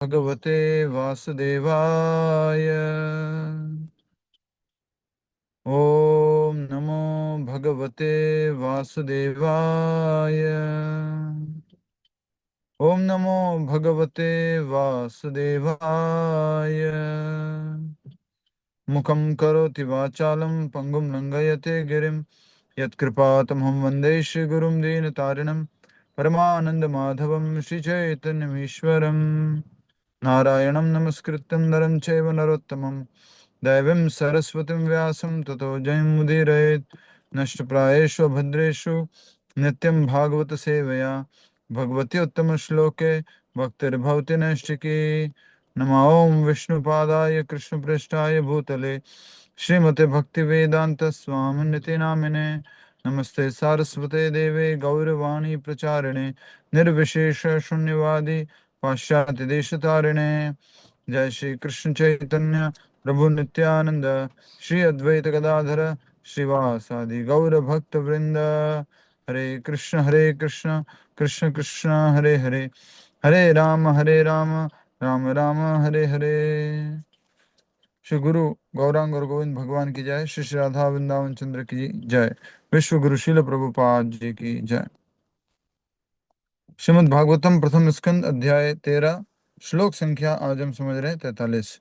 भगवते वासुदेवाय। ओम नमो भगवते वासुदेवाय। ओम नमो भगवते वासुदेवाय। मुखं करोति वाचालं पंगुं लंघयते गिरिं यत्कृपातमहं वन्दे श्रीगुरुं दीनतारिणं परमानन्दमाधवं श्रीचैतन्यमीश्वरम् नारायणं नमस्कृत्यं नरं चैव नरोत्तमं दैवीं सरस्वतीं व्यासं ततो जयमुदीरयेत् नष्टप्रायेषु भद्रेषु नित्यं भागवत सेवया भगवती उत्तमश्लोके भक्तिर्भवति नैष्टिकी। नमो ओं विष्णुपादाय कृष्णप्रेष्ठाय भूतले श्रीमते भक्तिवेदांत स्वामिनिति नामिने नमस्ते सारस्वते देवे गौरवाणी प्रचारिणे निर्विशेष शून्यवादी पाश्चात्य देशतारिणे। जय श्री कृष्ण चैतन्य प्रभु नित्यानंद श्री अद्वैत गदाधर श्रीवासादि गौर भक्त वृंद। हरे कृष्ण कृष्ण कृष्ण हरे हरे हरे राम राम राम हरे हरे। श्री गुरु गौरांग और गोविंद भगवान की जय। श्री श्री राधा वृंदावन चंद्र की जय। विश्व गुरु शील प्रभुपाद जी की जय। श्रीमद् भागवतम प्रथम स्कंद अध्याय 13 श्लोक संख्या आज हम समझ रहे हैं 43।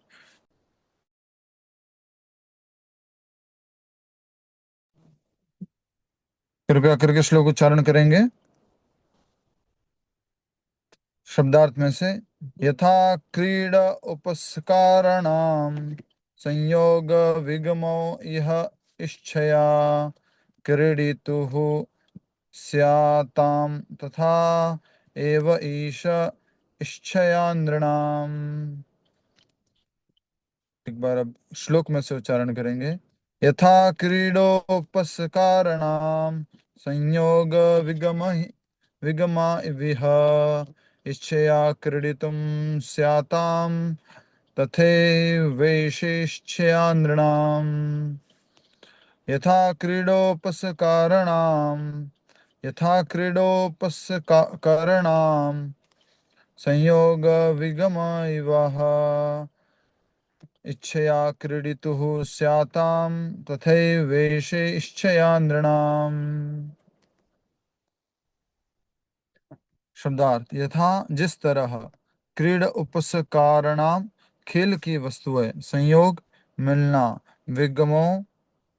कृपया करके श्लोक उच्चारण करेंगे। शब्दार्थ में से यथा क्रीड उपस्काराणाम संयोग विगमो यह इच्छया क्रीडितुः स्याताम तथा एव ईश इच्छया नृणाम। एक बार अब श्लोक में से उच्चारण करेंगे। यथा क्रीडोपस्काराणाम संयोग विगमा विह इच्छया क्रीडितुं स्याताम तथैवैशेष्छया नृणाम्। यथा क्रीडोपस्काराणाम संयोग विगमा विह इच्छया क्रीडितुः स्याताम तथैवैषे इच्छया नृणाम्। शब्दार्थ यथा जिस तरह क्रीड उपस्काराणाम खेल की वस्तुएं संयोग मिलना विगमो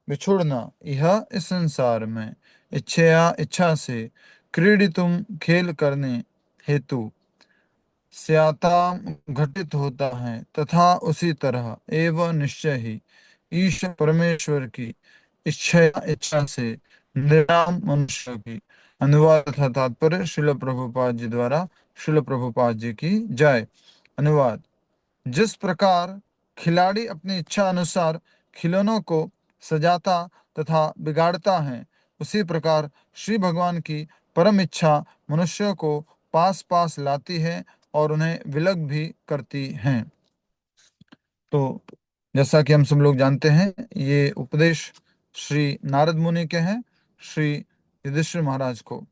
बिछुड़ना यह इस संसार में इच्छया इच्छा से क्रीडितुम खेल करने हेतु स्याताम घटित होता है तथा उसी तरह एवं निश्चय ही ईश्वर परमेश्वर की इच्छा से निराम मनुष्य की। अनुवाद तथा तात्पर्य श्रील प्रभुपाद जी द्वारा। श्रील प्रभुपाद जी की जय। अनुवाद। जिस प्रकार खिलाड़ी अपनी इच्छा अनुसार खिलौनों को सजाता तथा बिगाड़ता है उसी प्रकार श्री भगवान की परम इच्छा मनुष्यों को पास पास लाती है और उन्हें विलग भी करती हैं। तो जैसा कि हम सब लोग जानते हैं ये उपदेश श्री नारद मुनि के हैं श्री युधिष्ठिर महाराज को।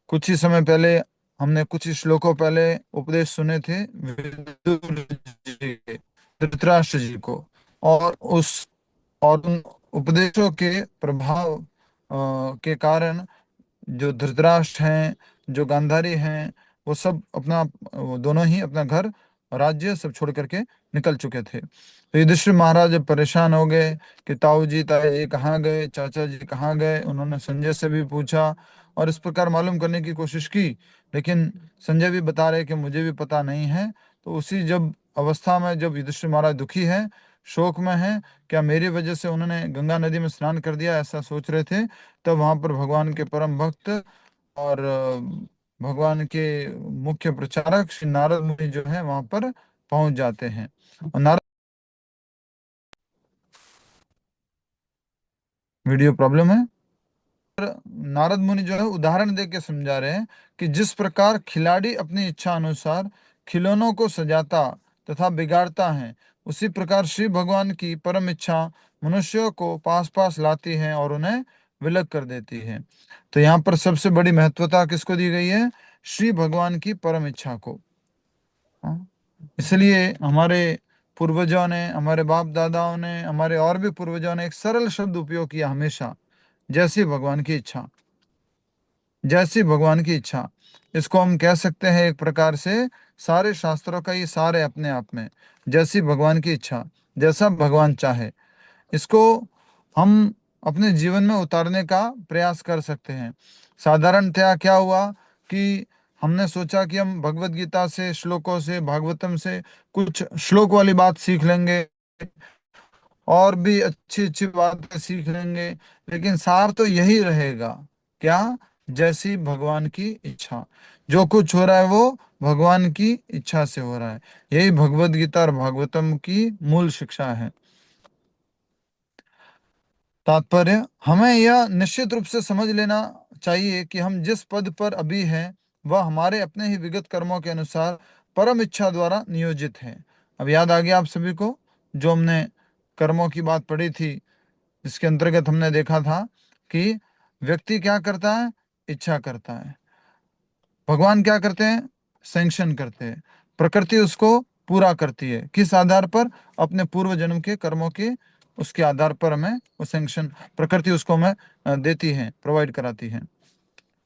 कुछ ही समय पहले हमने कुछ ही श्लोकों पहले उपदेश सुने थे विदुर जी के धृतराष्ट्र जी को। और उन उपदेशों के प्रभाव के कारण जो धृतराष्ट्र हैं जो गांधारी हैं वो सब वो दोनों ही अपना घर राज्य सब छोड़ करके निकल चुके थे। तो युधिष्ठिर महाराज जब परेशान हो गए कि ताऊ जी ताए कहाँ गए चाचा जी कहाँ गए, उन्होंने संजय से भी पूछा और इस प्रकार मालूम करने की कोशिश की, लेकिन संजय भी बता रहे कि मुझे भी पता नहीं है। तो उसी जब अवस्था में जब युधिष्ठिर महाराज दुखी है शोक में है, क्या मेरी वजह से उन्होंने गंगा नदी में स्नान कर दिया ऐसा सोच रहे थे, तब वहां पर भगवान के परम भक्त और भगवान के मुख्य प्रचारक श्री नारद मुनि जो है वहां पर पहुंच जाते हैं। और वीडियो प्रॉब्लम है। नारद मुनि जो है उदाहरण दे के समझा रहे हैं कि जिस प्रकार खिलाड़ी अपनी इच्छा अनुसार खिलौनों को सजाता तथा बिगाड़ता है उसी प्रकार श्री भगवान की परम इच्छा मनुष्यों को पास पास लाती है और उन्हें विलग कर देती है। तो यहाँ पर सबसे बड़ी महत्वता किसको दी गई है? श्री भगवान की परम इच्छा को। हाँ? इसलिए हमारे पूर्वजों ने, हमारे बाप दादाओं ने, हमारे और भी पूर्वजों ने एक सरल शब्द उपयोग किया हमेशा, जैसी भगवान की इच्छा। जैसी भगवान की इच्छा, इसको हम कह सकते हैं एक प्रकार से सारे शास्त्रों का ये सार है अपने आप में। जैसी भगवान की इच्छा, जैसा भगवान चाहे, इसको हम अपने जीवन में उतारने का प्रयास कर सकते हैं। साधारणतया क्या हुआ कि हमने सोचा कि हम भगवत गीता से, श्लोकों से, भागवतम से कुछ श्लोक वाली बात सीख लेंगे और भी अच्छी अच्छी बातें सीख लेंगे, लेकिन सार तो यही रहेगा। क्या? जैसी भगवान की इच्छा। जो कुछ हो रहा है वो भगवान की इच्छा से हो रहा है। यही भगवत गीता और भागवतम की मूल शिक्षा है। तात्पर्य, हमें यह निश्चित रूप से समझ लेना चाहिए कि हम जिस पद पर अभी हैं वह हमारे अपने ही विगत कर्मों के अनुसार परम इच्छा द्वारा नियोजित है। अब याद आ गया आप सभी को जो हमने कर्मों की बात पढ़ी थी, जिसके अंतर्गत हमने देखा था कि व्यक्ति क्या करता है? इच्छा करता है। भगवान क्या करते हैं? सैंक्शन करते हैं। प्रकृति उसको पूरा करती है। किस आधार पर? अपने पूर्व जन्म के कर्मों के उसके आधार पर हमें वो सैंक्शन, प्रकृति उसको हमें देती है, प्रोवाइड कराती है।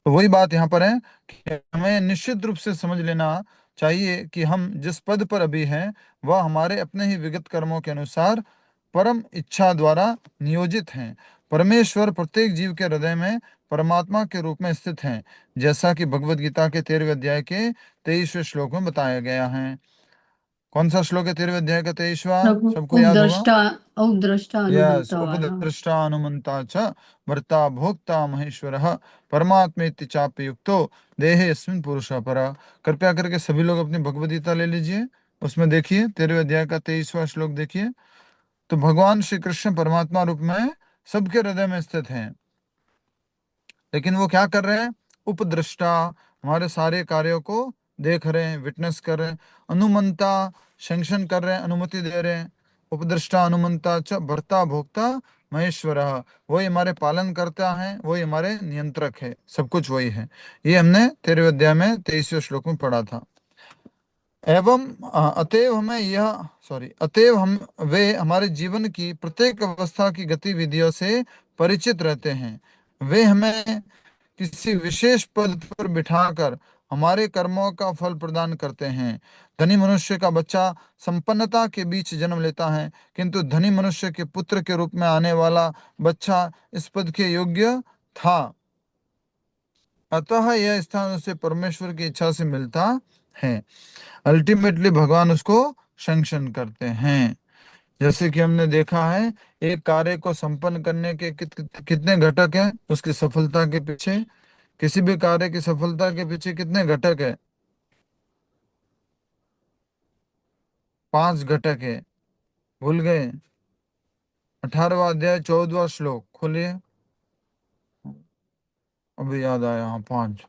तो वही बात यहाँ पर है कि हमें निश्चित रूप से समझ लेना चाहिए कि हम जिस पद पर अभी हैं वह हमारे अपने ही विगत कर्मों के अनुसार परम इच्छा द्वारा नियोजित हैं। परमेश्वर प्रत्येक जीव के हृदय में परमात्मा के रूप में स्थित हैं, जैसा कि भगवत गीता के 13वें अध्याय के 23वें श्लोक में बताया गया है। कौन सा श्लोक है 13वें अध्याय का 23वां? प्रभु सबको याद होगा? उपद्रष्टा उपद्रष्टा यस, अनुमंता वाला। उपद्रष्टा अनुमंता च भर्ता भोक्ता महेश्वरः परमात्मेति चापि युक्तो देहेऽस्मिन् पुरुषः परः। कृपया करके सभी लोग अपनी भगवद गीता ले लीजिए, उसमें देखिए 13वें अध्याय का 23वां श्लोक देखिए। तो भगवान श्री कृष्ण परमात्मा रूप में सबके हृदय में स्थित हैं, लेकिन वो क्या कर रहे हैं? उपद्रष्टा, हमारे सारे कार्यों को देख रहे हैं, विटनेस कर रहे हैं। अनुमंता, सैंक्शन कर रहे हैं, अनुमति दे रहे हैं। उपद्रष्टा अनुमंता च भर्ता भोक्ता महेश्वर, वही हमारे पालन करता है, वही हमारे नियंत्रक है, सब कुछ वही है। ये हमने 13वें अध्याय में 23वें श्लोक में पढ़ा था। एवं अतएव हमें यह अतएव हम वे हमारे जीवन की प्रत्येक अवस्था की गतिविधियों से परिचित रहते हैं। वे हमें किसी विशेष पद पर बिठाकर हमारे कर्मों का फल प्रदान करते हैं। धनी मनुष्य का बच्चा संपन्नता के बीच जन्म लेता है, किंतु धनी मनुष्य के पुत्र के रूप में आने वाला बच्चा इस पद के योग्य था। अतः यह स्थान उसे परमेश्वर की इच्छा से मिलता है। अल्टीमेटली भगवान उसको सैंक्शन करते हैं। जैसे कि हमने देखा है, एक कार्य को संपन्न करने के कितने घटक हैं उसकी सफलता के पीछे? किसी भी कार्य की सफलता के पीछे कितने घटक है? 5 घटक है। भूल गए? 18वां अध्याय 14वां श्लोक खोलिए, अभी याद आया। हाँ, 5।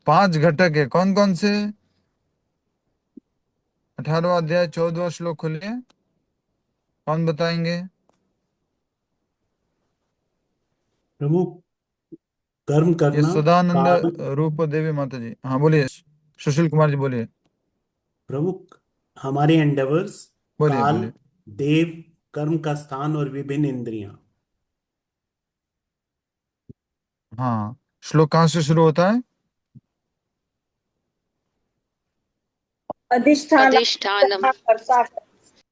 5 घटक है। कौन कौन से? 18वां अध्याय 14वां श्लोक खोलिए, कौन बताएंगे? प्रभु, कर्म ये करना, सदानंद काल। रूप देवी माता जी। हाँ बोलिए, सुशील कुमार जी बोलिए। प्रभु, हमारे एंडेवर्स, बोलिए काल, बोलिए। देव, कर्म का स्थान और विभिन्न इंद्रियां। हाँ, श्लोक कहाँ से शुरू होता है? अधिष्ठान अधिष्ठानम तथा कर्ता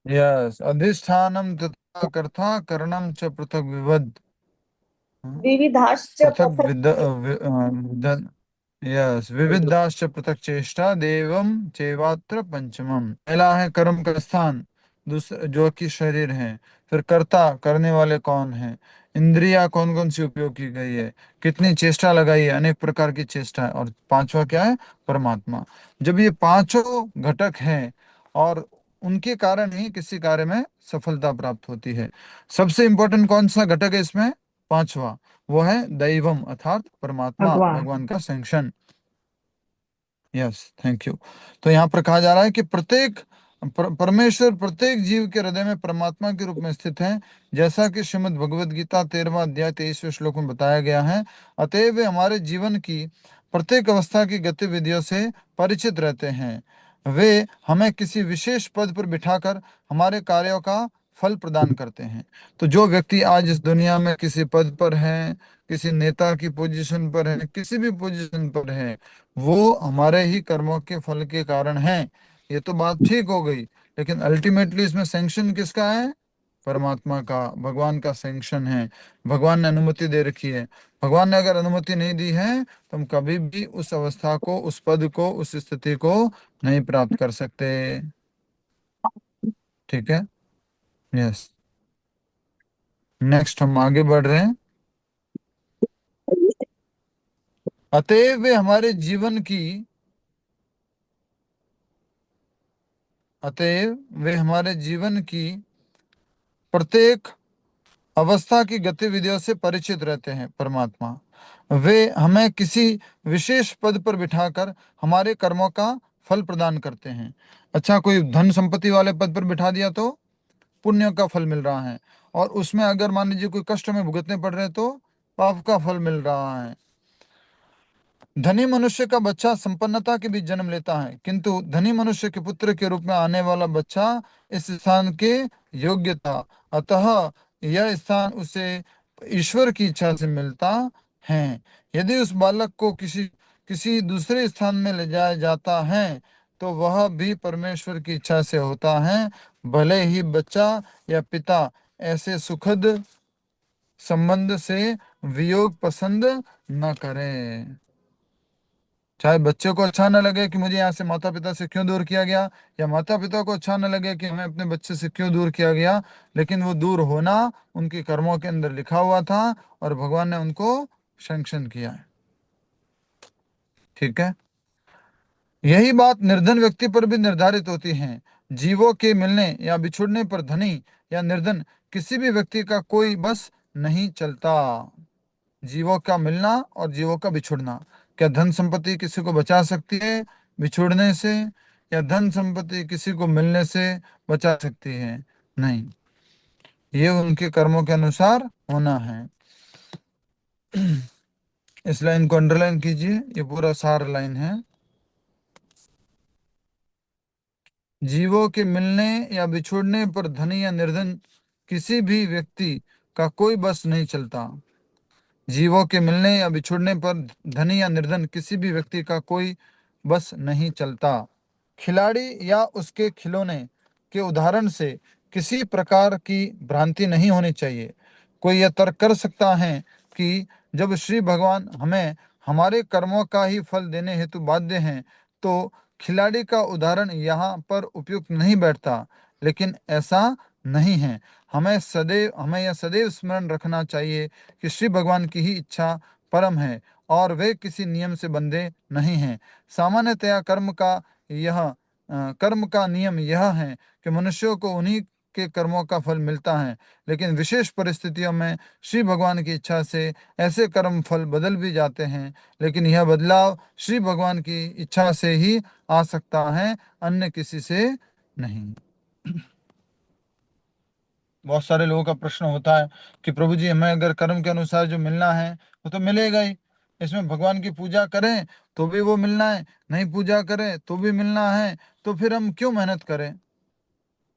यस, अधिष्ठानम तथा कर्ता करणम च पृथक विवद। विविधाश्च पृथक पृथक् यस, विविधाश्च पृथक चेष्टा देवम चैवात्र पंचमम। पहला है कर्म का स्थान, दूसरा जो कि शरीर है। फिर कर्ता, करने वाले कौन है? इंद्रिया कौन कौन सी उपयोग की गई है? कितनी चेष्टा लगाई है? अनेक प्रकार की चेष्टा है। और पांचवा क्या है? परमात्मा। जब ये पांचों घटक हैं और उनके कारण ही किसी कार्य में सफलता प्राप्त होती है। सबसे इंपॉर्टेंट कौन सा घटक है इसमें? पांचवा, वो है दैवम अर्थात परमात्मा, भगवान। भगवान का सैंक्शन। Yes, thank you. तो यहाँ पर कहा जा रहा है कि परमेश्वर प्रत्येक जीव के हृदय में परमात्मा के रूप में स्थित है, जैसा कि श्रीमद् भगवद गीता 13वां अध्याय 23वें श्लोक में बताया गया है। अतएव वे हमारे जीवन की प्रत्येक अवस्था की गतिविधियों से परिचित रहते हैं। वे हमें किसी विशेष पद पर बिठाकर हमारे कार्यों का फल प्रदान करते हैं। तो जो व्यक्ति आज इस दुनिया में किसी पद पर है, किसी नेता की पोजीशन पर है, किसी भी पोजीशन पर है, वो हमारे ही कर्मों के फल के कारण है। ये तो बात ठीक हो गई, लेकिन अल्टीमेटली इसमें सैंक्शन किसका है? परमात्मा का, भगवान का सैंक्शन है। भगवान ने अनुमति दे रखी है। भगवान ने अगर अनुमति नहीं दी है तो हम कभी भी उस अवस्था को, उस पद को, उस स्थिति को नहीं प्राप्त कर सकते। ठीक है। यस। नेक्स्ट हम आगे बढ़ रहे हैं। अतएव वे हमारे जीवन की अतएव वे हमारे जीवन की प्रत्येक अवस्था की गतिविधियों से परिचित रहते हैं। परमात्मा, वे हमें किसी विशेष पद पर बिठाकर हमारे कर्मों का फल प्रदान करते हैं। अच्छा, कोई धन संपत्ति वाले पद पर बिठा दिया तो पुण्य का फल मिल रहा है, और उसमें अगर मान लीजिए कोई कष्ट में भुगतने पड़ रहे हैं तो पाप का फल मिल रहा है। धनी मनुष्य का बच्चा संपन्नता के बीच जन्म लेता है, किंतु धनी मनुष्य के पुत्र के रूप में आने वाला बच्चा इस स्थान के योग्य था। अतः यह स्थान उसे ईश्वर की इच्छा से मिलता है। यदि उस बालक को किसी किसी दूसरे स्थान में ले जाया जाता है तो वह भी परमेश्वर की इच्छा से होता है, भले ही बच्चा या पिता ऐसे सुखद संबंध से वियोग पसंद न करे। चाहे बच्चे को अच्छा न लगे कि मुझे यहाँ से माता पिता से क्यों दूर किया गया, या माता पिता को अच्छा न लगे कि हमें अपने बच्चे से क्यों दूर किया गया, लेकिन वो दूर होना उनके कर्मों के अंदर लिखा हुआ था और भगवान ने उनको सैंक्शन किया है। ठीक है। यही बात निर्धन व्यक्ति पर भी निर्धारित होती है। जीवों के मिलने या बिछुड़ने पर धनी या निर्धन किसी भी व्यक्ति का कोई बस नहीं चलता। जीवों का मिलना और जीवों का बिछुड़ना, क्या धन संपत्ति किसी को बचा सकती है बिछुड़ने से, या धन संपत्ति किसी को मिलने से बचा सकती है? नहीं, ये उनके कर्मों के अनुसार होना है। इस लाइन को अंडरलाइन कीजिए, ये पूरा सार लाइन है। जीवों के मिलने या बिछुड़ने पर धनी या निर्धन किसी भी व्यक्ति का कोई बस नहीं चलता। जीवों के मिलने या बिछुड़ने पर धनी या निर्धन किसी भी व्यक्ति का कोई बस नहीं चलता। खिलाड़ी या उसके खिलौने के उदाहरण से किसी प्रकार की भ्रांति नहीं होनी चाहिए। कोई यह तर्क कर सकता है कि जब श्री भगवान हमें हमारे कर्मों का ही फल देने हेतु बाध्य हैं, तो खिलाड़ी का उदाहरण यहाँ पर उपयुक्त नहीं बैठता। लेकिन ऐसा नहीं है। हमें यह सदैव स्मरण रखना चाहिए कि श्री भगवान की ही इच्छा परम है और वे किसी नियम से बंधे नहीं हैं। सामान्यतया कर्म का नियम यह है कि मनुष्यों को उन्हीं के कर्मों का फल मिलता है, लेकिन विशेष परिस्थितियों में श्री भगवान की इच्छा से ऐसे कर्म फल बदल भी जाते हैं, लेकिन यह बदलाव श्री भगवान की इच्छा से ही आ सकता है, अन्य किसी से नहीं। बहुत सारे लोगों का प्रश्न होता है कि प्रभु जी, हमें अगर कर्म के अनुसार जो मिलना है वो तो मिलेगा ही, इसमें भगवान की पूजा करें तो भी वो मिलना है, नहीं पूजा करें तो भी मिलना है, तो फिर हम क्यों मेहनत करें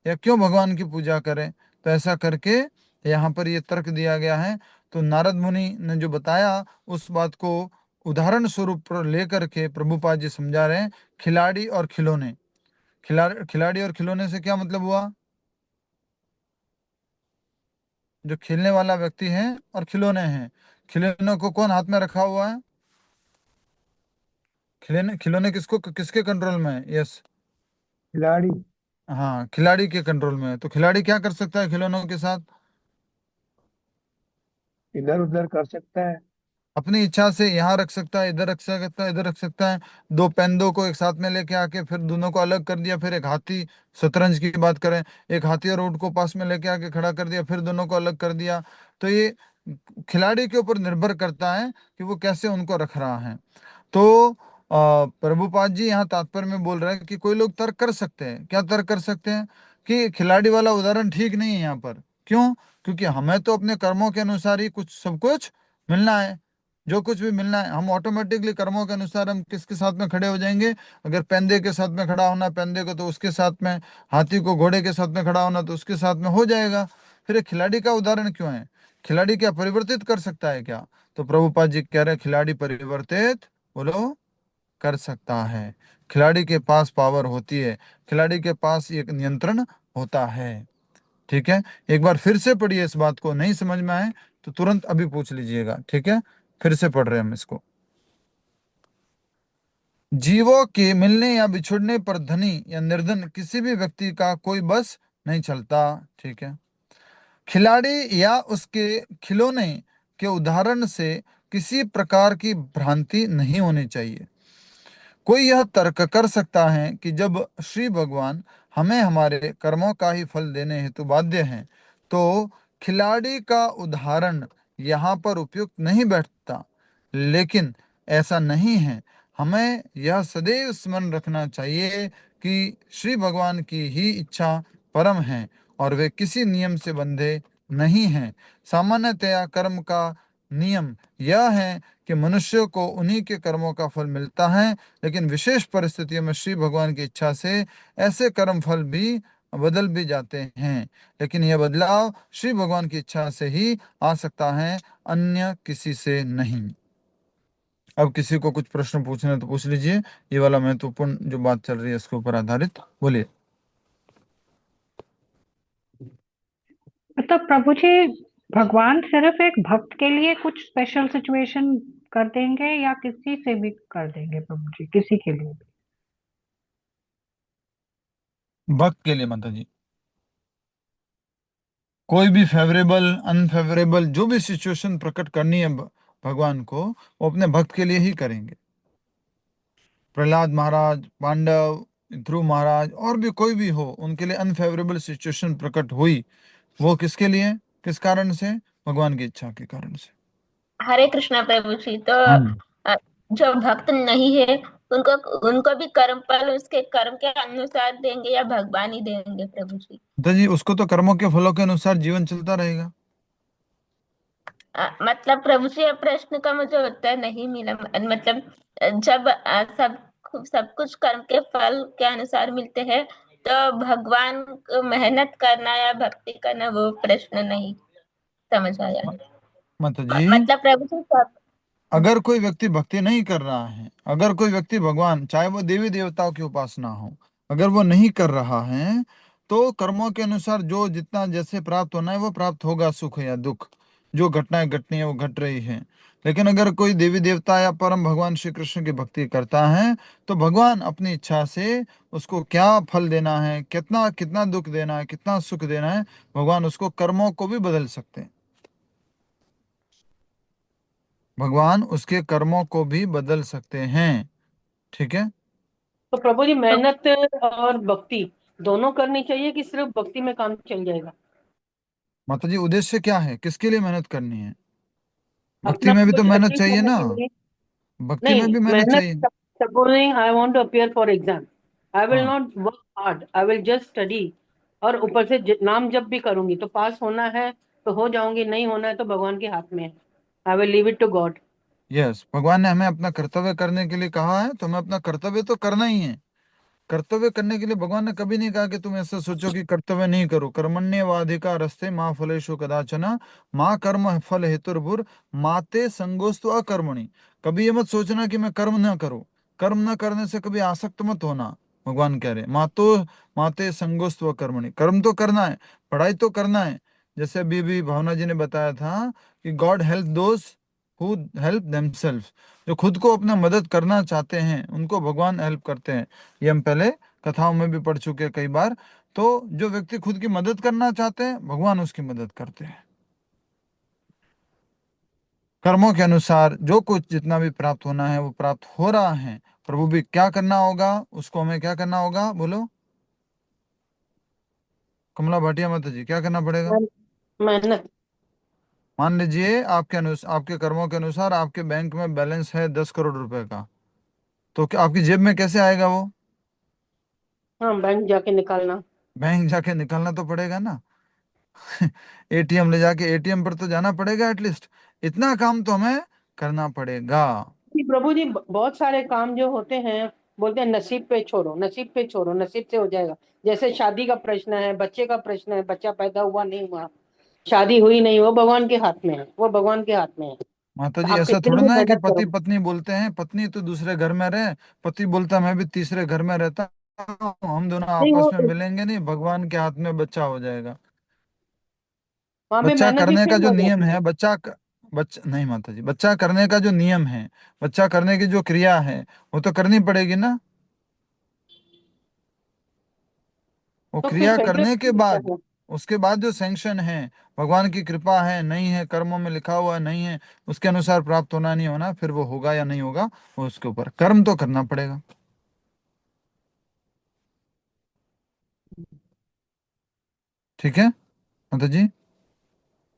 या क्यों भगवान की पूजा करें? तो ऐसा करके यहाँ पर ये तर्क दिया गया है। तो नारद मुनि ने जो बताया उस बात को उदाहरण स्वरूप पर लेकर के प्रभुपाद जी समझा रहे हैं। खिलाड़ी और खिलौने, खिलाड़ी और खिलौने से क्या मतलब हुआ? जो खेलने वाला व्यक्ति है और खिलौने हैं। खिलौनों को कौन हाथ में रखा हुआ है? खिलौने खिलौने किसको, किसके कंट्रोल में है? यस। खिलाड़ी हाँ, खिलाड़ी के कंट्रोल में है। तो खिलाड़ी क्या कर सकता है खिलौनों के साथ? इधर उधर कर सकता है। अपनी इच्छा से यहाँ रख सकता है, इधर रख सकता है, इधर रख सकता है। दो पेंदो को एक साथ में लेके आके फिर दोनों को अलग कर दिया, फिर एक हाथी, शतरंज की बात करें, एक हाथी और ऊंट को पास में लेके आके खड़ा कर दिया, फिर दोनों को अलग कर दिया। तो ये खिलाड़ी के ऊपर निर्भर करता है कि वो कैसे उनको रख रहा है। तो प्रभुपाद जी यहाँ तात्पर्य में बोल रहे हैं कि कोई लोग तर्क कर सकते हैं। क्या तर्क कर सकते हैं? कि खिलाड़ी वाला उदाहरण ठीक नहीं है यहाँ पर। क्यों? क्योंकि हमें तो अपने कर्मों के अनुसार ही कुछ सब कुछ मिलना है। जो कुछ भी मिलना है, हम ऑटोमेटिकली कर्मों के अनुसार हम किसके साथ में खड़े हो जाएंगे। अगर पेंदे के साथ में खड़ा होना पेंदे को, तो उसके साथ में, हाथी को घोड़े के साथ में खड़ा होना तो उसके साथ में हो जाएगा। फिर ये खिलाड़ी का उदाहरण क्यों है? खिलाड़ी क्या परिवर्तित कर सकता है क्या? तो प्रभुपाद जी कह रहे हैं खिलाड़ी परिवर्तित, बोलो, कर सकता है। खिलाड़ी के पास पावर होती है, खिलाड़ी के पास एक नियंत्रण होता है। ठीक है, एक बार फिर से पढ़िए, इस बात को नहीं समझ में आए तो तुरंत अभी पूछ लीजिएगा। ठीक है, फिर से पढ़ रहे हैं हम इसको। जीवों के मिलने या बिछुड़ने पर धनी या निर्धन किसी भी व्यक्ति का कोई बस नहीं चलता। ठीक है, खिलाड़ी या उसके खिलौने के उदाहरण से किसी प्रकार की भ्रांति नहीं होनी चाहिए। कोई यह तर्क कर सकता है कि जब श्री भगवान हमें हमारे कर्मों का ही फल देने हेतु बाध्य हैं, तो खिलाड़ी का उदाहरण यहाँ पर उपयुक्त नहीं बैठता। लेकिन ऐसा नहीं है। हमें यह सदैव स्मरण रखना चाहिए कि श्री भगवान की ही इच्छा परम है और वे किसी नियम से बंधे नहीं हैं। सामान्यतया कर्म का नियम यह है कि मनुष्य को उन्हीं के कर्मों का फल मिलता है, लेकिन विशेष परिस्थितियों में श्री भगवान की इच्छा से ऐसे कर्म फल भी बदल भी जाते हैं। लेकिन यह बदलाव श्री भगवान की इच्छा से ही आ सकता है, अन्य किसी से नहीं। अब किसी को कुछ प्रश्न पूछना है तो पूछ लीजिए, ये वाला महत्वपूर्ण जो बात चल रही है इसके ऊपर आधारित, बोलिए। मतलब प्रभु जी, भगवान सिर्फ एक भक्त के लिए कुछ स्पेशल सिचुएशन कर देंगे या किसी से भी कर देंगे प्रभु जी, किसी के लिए भी? भक्त के लिए माता जी, कोई भी फेवरेबल अनफेवरेबल जो भी सिचुएशन प्रकट करनी है भगवान को, वो अपने भक्त के लिए ही करेंगे। प्रहलाद महाराज, पांडव, ध्रुव महाराज और भी कोई भी हो, उनके लिए अनफेवरेबल सिचुएशन प्रकट हुई, वो किसके लिए, किस कारण से? भगवान की इच्छा के कारण से। हरे कृष्णा प्रभु जी। तो हाँ जो भक्त नहीं है, उनको उनको भी कर्म फल उसके कर्म के अनुसार देंगे या भगवान ही देंगे प्रभु जी? तो जी उसको तो कर्मों के फलों के अनुसार जीवन चलता रहेगा। मतलब प्रभु जी, ये प्रश्न का मुझे उत्तर नहीं मिला। मतलब जब सब कुछ कर्म के फल के अनुसार मिलते हैं, तो भगवान को मेहनत करना या भक्ति करना, वो प्रश्न नहीं समझ आया। माता जी, मतलब प्रभु जी सब। अगर कोई व्यक्ति भक्ति नहीं कर रहा है, अगर कोई व्यक्ति भगवान, चाहे वो देवी देवताओं की उपासना हो, अगर वो नहीं कर रहा है, तो कर्मों के अनुसार जो जितना जैसे प्राप्त होना है वो प्राप्त होगा, सुख या दुख, जो घटनाएं घटनी है वो घट रही है। लेकिन अगर कोई देवी देवता या परम भगवान श्री कृष्ण की भक्ति करता है, तो भगवान अपनी इच्छा से उसको क्या फल देना है, कितना कितना दुख देना है, कितना सुख देना है, भगवान उसको कर्मों को भी बदल सकते हैं। भगवान उसके कर्मों को भी बदल सकते हैं। ठीक है, तो प्रभु जी, मेहनत और भक्ति दोनों करनी चाहिए कि सिर्फ भक्ति में काम चल जाएगा? माता जी उद्देश्य क्या है, किसके लिए मेहनत करनी है? भक्ति अपना में भी तो कुछ मेहनत अचीव चाहिए करने ना, के लिए। भक्ति नहीं, में भी मेहनत मेहनत। चाहिए। Supposing I want to appear for exam, I will हाँ, not work hard, I will just study, और ऊपर से नाम जब भी करूंगी तो पास होना है तो हो जाऊंगी, नहीं होना है तो भगवान के हाथ में है। I will leave it to God. Yes, भगवान ने हमें अपना कर्तव्य करने के लिए कहा है, तो हमें अपना कर्तव्य तो करना ही है। कर्तव्य करने के लिए भगवान ने कभी नहीं कहा कि तुम ऐसा सोचो कि कर्तव्य नहीं करो। कर्मण्येवाधिकारस्ते माँ फलेषु कदाचन माँ कर्म फल हेतुर्भुर माते संगोस्तु अकर्मणि। कभी ये मत सोचना कि मैं कर्म ना करूं, कर्म न करने से कभी आसक्त मत होना। भगवान कह रहे हैं माते संगोस्तु अकर्मणि, कर्म तो करना है, पढ़ाई तो करना है। जैसे अभी भी भावना जी ने बताया था कि God help those who help themselves, जो खुद को अपना मदद करना चाहते हैं उनको भगवान हेल्प करते हैं। ये हम पहले कथाओं में भी पढ़ चुके हैं कई बार। तो जो व्यक्ति खुद की मदद करना चाहते हैं, भगवान उसकी मदद करते हैं। कर्मों के अनुसार जो कुछ जितना भी प्राप्त होना है वो प्राप्त हो रहा है। प्रभु भी क्या करना होगा, उसको हमें क्या करना होगा, बोलो कमला भाटिया माता जी, क्या करना पड़ेगा? मेहनत। मान लीजिए आपके अनुसार, आपके कर्मों के अनुसार आपके बैंक में बैलेंस है 10 करोड़ रुपए का, तो क्या आपकी जेब में कैसे आएगा वो? हाँ, बैंक जाके निकालना। बैंक जाके निकालना तो पड़ेगा ना। एटीएम ले जाके एटीएम पर तो जाना पड़ेगा एटलीस्ट। इतना काम तो हमें करना पड़ेगा। कि प्रभु जी बहुत सारे काम जो होते हैं बोलते हैं नसीब पे छोड़ो, नसीब पे छोड़ो, नसीब से हो जाएगा। जैसे शादी का प्रश्न है, बच्चे का प्रश्न है, बच्चा पैदा हुआ नहीं हुआ, शादी हुई नहीं, वो भगवान के हाथ में है, वो भगवान के हाथ में है। माता जी आप ऐसा कितनी थोड़ा भी ना है कि मेहनत पति करो। पत्नी बोलते हैं, पत्नी तो दूसरे घर में रहे, पति बोलता मैं भी तीसरे घर में रहता हूँ, हम दोनों नहीं, आपस वो में मिलेंगे नहीं, भगवान के हाथ में बच्चा हो जाएगा। वहां पे बच्चा मेहनत भी करने का फिर जो हो नियम जाती है, है। बच्चा नहीं माता जी, बच्चा करने का जो नियम है, बच्चा करने की जो क्रिया है, वो तो करनी पड़ेगी ना। वो तो फिर क्रिया सेंट्रल करने के होता बाद, है। उसके बाद जो सैंक्शन है, भगवान की कृपा है नहीं है, कर्मों में लिखा हुआ है नहीं है, उसके अनुसार प्राप्त होना नहीं होना, फिर वो होगा या नहीं होगा, वो उसके ऊपर, कर्म तो करना पड़ेगा। ठीक है माता जी।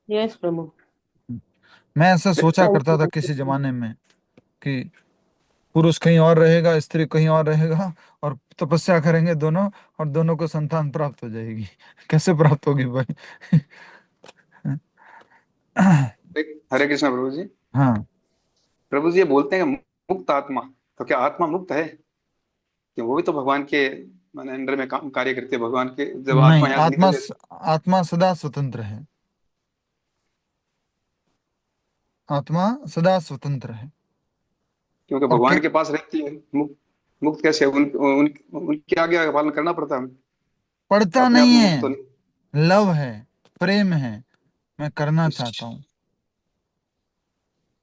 यस प्रभु। मैं ऐसा सोचा करता था किसी जमाने में कि पुरुष कहीं और रहेगा, स्त्री कहीं और रहेगा, और तपस्या करेंगे दोनों, और दोनों को संतान प्राप्त हो जाएगी। कैसे प्राप्त होगी भाई? हरे कृष्णा प्रभु जी। हाँ, प्रभु जी ये बोलते हैं कि मुक्त आत्मा, तो क्या आत्मा मुक्त है? कि वो भी तो भगवान के माने अंडर में काम कार्य करते हैं, भगवान के जब नहीं, आत्मा यहाँ से निकल जाती आत्मा सदा स्वतंत्र है। आत्मा सदा स्वतंत्र है। क्योंकि और भगवान के पास रहती है, मुक्त मुक्त कैसे? उनके आगे आगे पालन करना पड़ता है हमें। पढ़ता अपने आप नहीं में है, मुक्त तो नहीं। लव है, प्रेम है, मैं करना चाहता हूँ।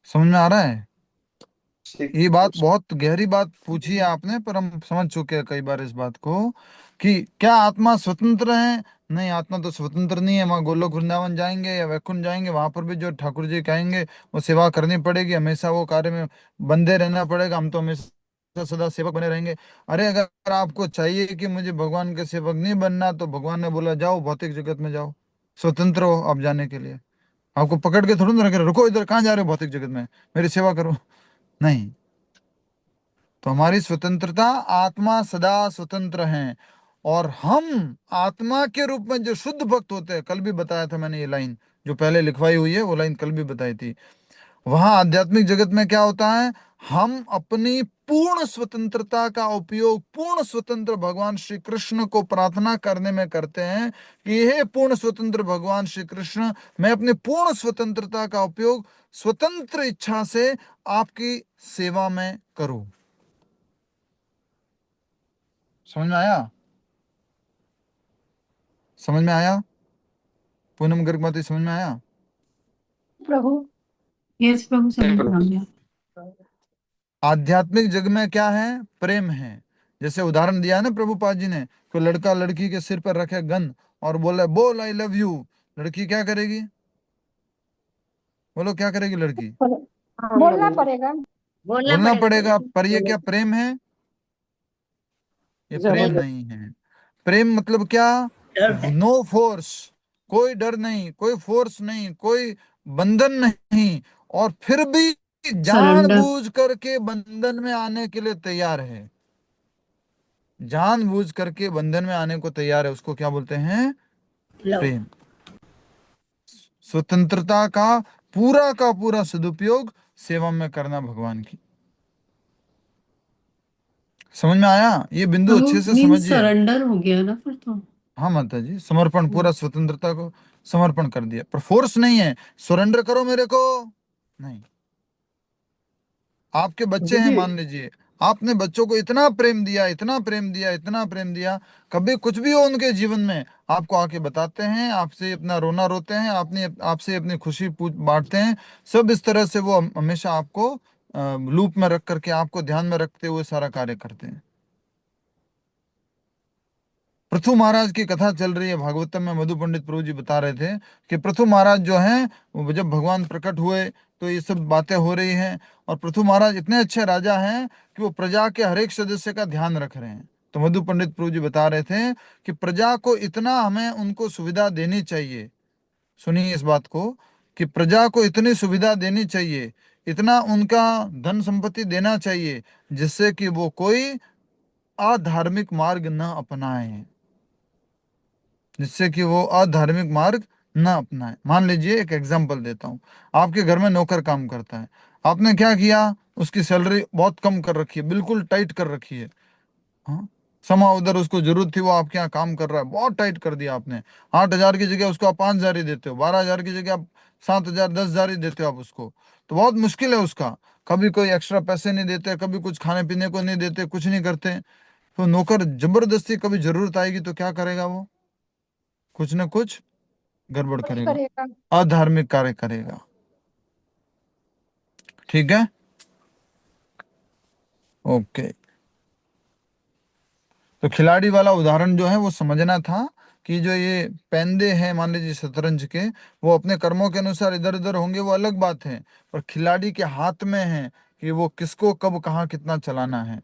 समझ में आ रहा है? ठीक। ये बात बहुत गहरी बात पूछी है आपने, पर हम समझ चुके हैं कई बार इस बात को, कि क्या आत्मा स्वतंत्र है? नहीं, आत्मा तो स्वतंत्र नहीं है। वहां गोलोक वृंदावन जाएंगे या वैकुंठ जाएंगे, वहां पर भी जो ठाकुर जी कहेंगे वो सेवा करनी पड़ेगी, हमेशा वो कार्य में बंधे रहना पड़ेगा, हम तो हमेशा सदा सेवक बने रहेंगे। अरे अगर आपको चाहिए कि मुझे भगवान के सेवक नहीं बनना, तो भगवान ने बोला जाओ भौतिक जगत में जाओ, स्वतंत्र हो आप जाने के लिए। आपको पकड़ के थोड़ा ना रखे, रुको इधर, कहाँ जा रहे हो भौतिक जगत में, मेरी सेवा करो। नहीं, तो हमारी स्वतंत्रता, आत्मा सदा स्वतंत्र है। और हम आत्मा के रूप में जो शुद्ध भक्त होते हैं, कल भी बताया था मैंने, ये लाइन जो पहले लिखवाई हुई है वो लाइन कल भी बताई थी। वहां आध्यात्मिक जगत में क्या होता है, हम अपनी पूर्ण स्वतंत्रता का उपयोग पूर्ण स्वतंत्र भगवान श्री कृष्ण को प्रार्थना करने में करते हैं कि हे पूर्ण स्वतंत्र भगवान श्री कृष्ण, मैं अपनी पूर्ण स्वतंत्रता का उपयोग स्वतंत्र इच्छा से आपकी सेवा में करूं। समझ में आया? समझ में आया? पूनम गर्गमती, समझ में आया? प्रभु। यस प्रभु, समझ में आ गया। आध्यात्मिक जग में क्या है? प्रेम है। जैसे उदाहरण दिया है ना प्रभुपाद जी ने, कोई लड़का लड़की के सिर पर रखे गन और बोले बोल आई लव यू, लड़की क्या करेगी? बोलो क्या करेगी लड़की? हाँ बोलना बोलेंगे। पड़ेगा। बोलना बोलना पड़ेगा पड़ेगा। प्रभु। पर ये क्या बोलेंगे। प्रेम है? ये प्रेम जबरदस्त। नहीं है। प्रेम मतलब क्या? डर है। नो फोर्स, कोई डर नहीं, कोई फोर्स नहीं, कोई बंधन नहीं, और फिर भी सरेंडर। जानबूझ करके बंधन में आने के लिए तैयार है। जानबूझ करके बंधन में आने को तैयार है, उसको क्या बोलते हैं? लव। प्रेम। स्वतंत्रता का पूरा सदुपयोग सेवा में करना भगवान की। समझ में आया? ये बिंदु प्रभु अच्छे से मीन्स समझिए। सरेंडर हो गया ना फिर तो। हाँ माता जी, समर्पण, पूरा स्वतंत्रता को समर्पण कर दिया, पर फोर्स नहीं है, सरेंडर करो मेरे को नहीं। आपके बच्चे प्रभु हैं जी। मान लीजिए, आपने बच्चों को इतना प्रेम दिया, इतना प्रेम दिया, इतना प्रेम दिया, कभी कुछ भी हो उनके जीवन में, आपको आके बताते हैं, आपसे अपना रोना रोते हैं, आपने आपसे अपनी खुशी पूछ बांटते हैं, सब इस तरह से वो हमेशा आपको लूप में रख करके, आपको ध्यान में रखते हुए सारा कार्य करते हैं। पृथु महाराज की कथा चल रही है भागवतम में, मधु पंडित प्रभु जी बता रहे थे कि पृथु महाराज जो हैं, वो जब भगवान प्रकट हुए तो ये सब बातें हो रही हैं, और पृथु महाराज इतने अच्छे राजा हैं कि वो प्रजा के हर एक सदस्य का ध्यान रख रहे हैं। तो मधु पंडित प्रभु जी बता रहे थे कि प्रजा को इतना हमें उनको सुविधा देनी चाहिए, सुनिए इस बात को, कि प्रजा को इतनी सुविधा देनी चाहिए, इतना उनका धन संपत्ति देना चाहिए, जिससे कि वो कोई अधार्मिक मार्ग न अपनाए, जिससे कि वो अधार्मिक मार्ग ना अपनाए। मान लीजिए एक एग्जांपल देता हूँ, आपके घर में नौकर काम करता है, आपने क्या किया, उसकी सैलरी बहुत कम कर रखी है, बिल्कुल टाइट कर रखी है। हाँ, समा उधर उसको जरूरत थी, वो आपके यहाँ काम कर रहा है, बहुत टाइट कर दिया आपने। 8,000 की जगह उसको आप 5,000 ही देते हो, 12,000 की जगह आप 7,000 10,000 ही देते हो आप उसको, तो बहुत मुश्किल है उसका। कभी कोई एक्स्ट्रा पैसे नहीं देते, कभी कुछ खाने पीने को नहीं देते, कुछ नहीं करते। तो नौकर जबरदस्ती कभी जरूरत आएगी तो क्या करेगा वो, कुछ ना कुछ गड़बड़ कुछ करेगा, करेगा। अधार्मिक कार्य करेगा। ठीक है, ओके। तो खिलाड़ी वाला उदाहरण जो है वो समझना था कि जो ये पेंदे हैं मान लीजिए शतरंज के, वो अपने कर्मों के अनुसार इधर उधर होंगे, वो अलग बात है, पर खिलाड़ी के हाथ में है कि वो किसको कब कहाँ कितना चलाना है।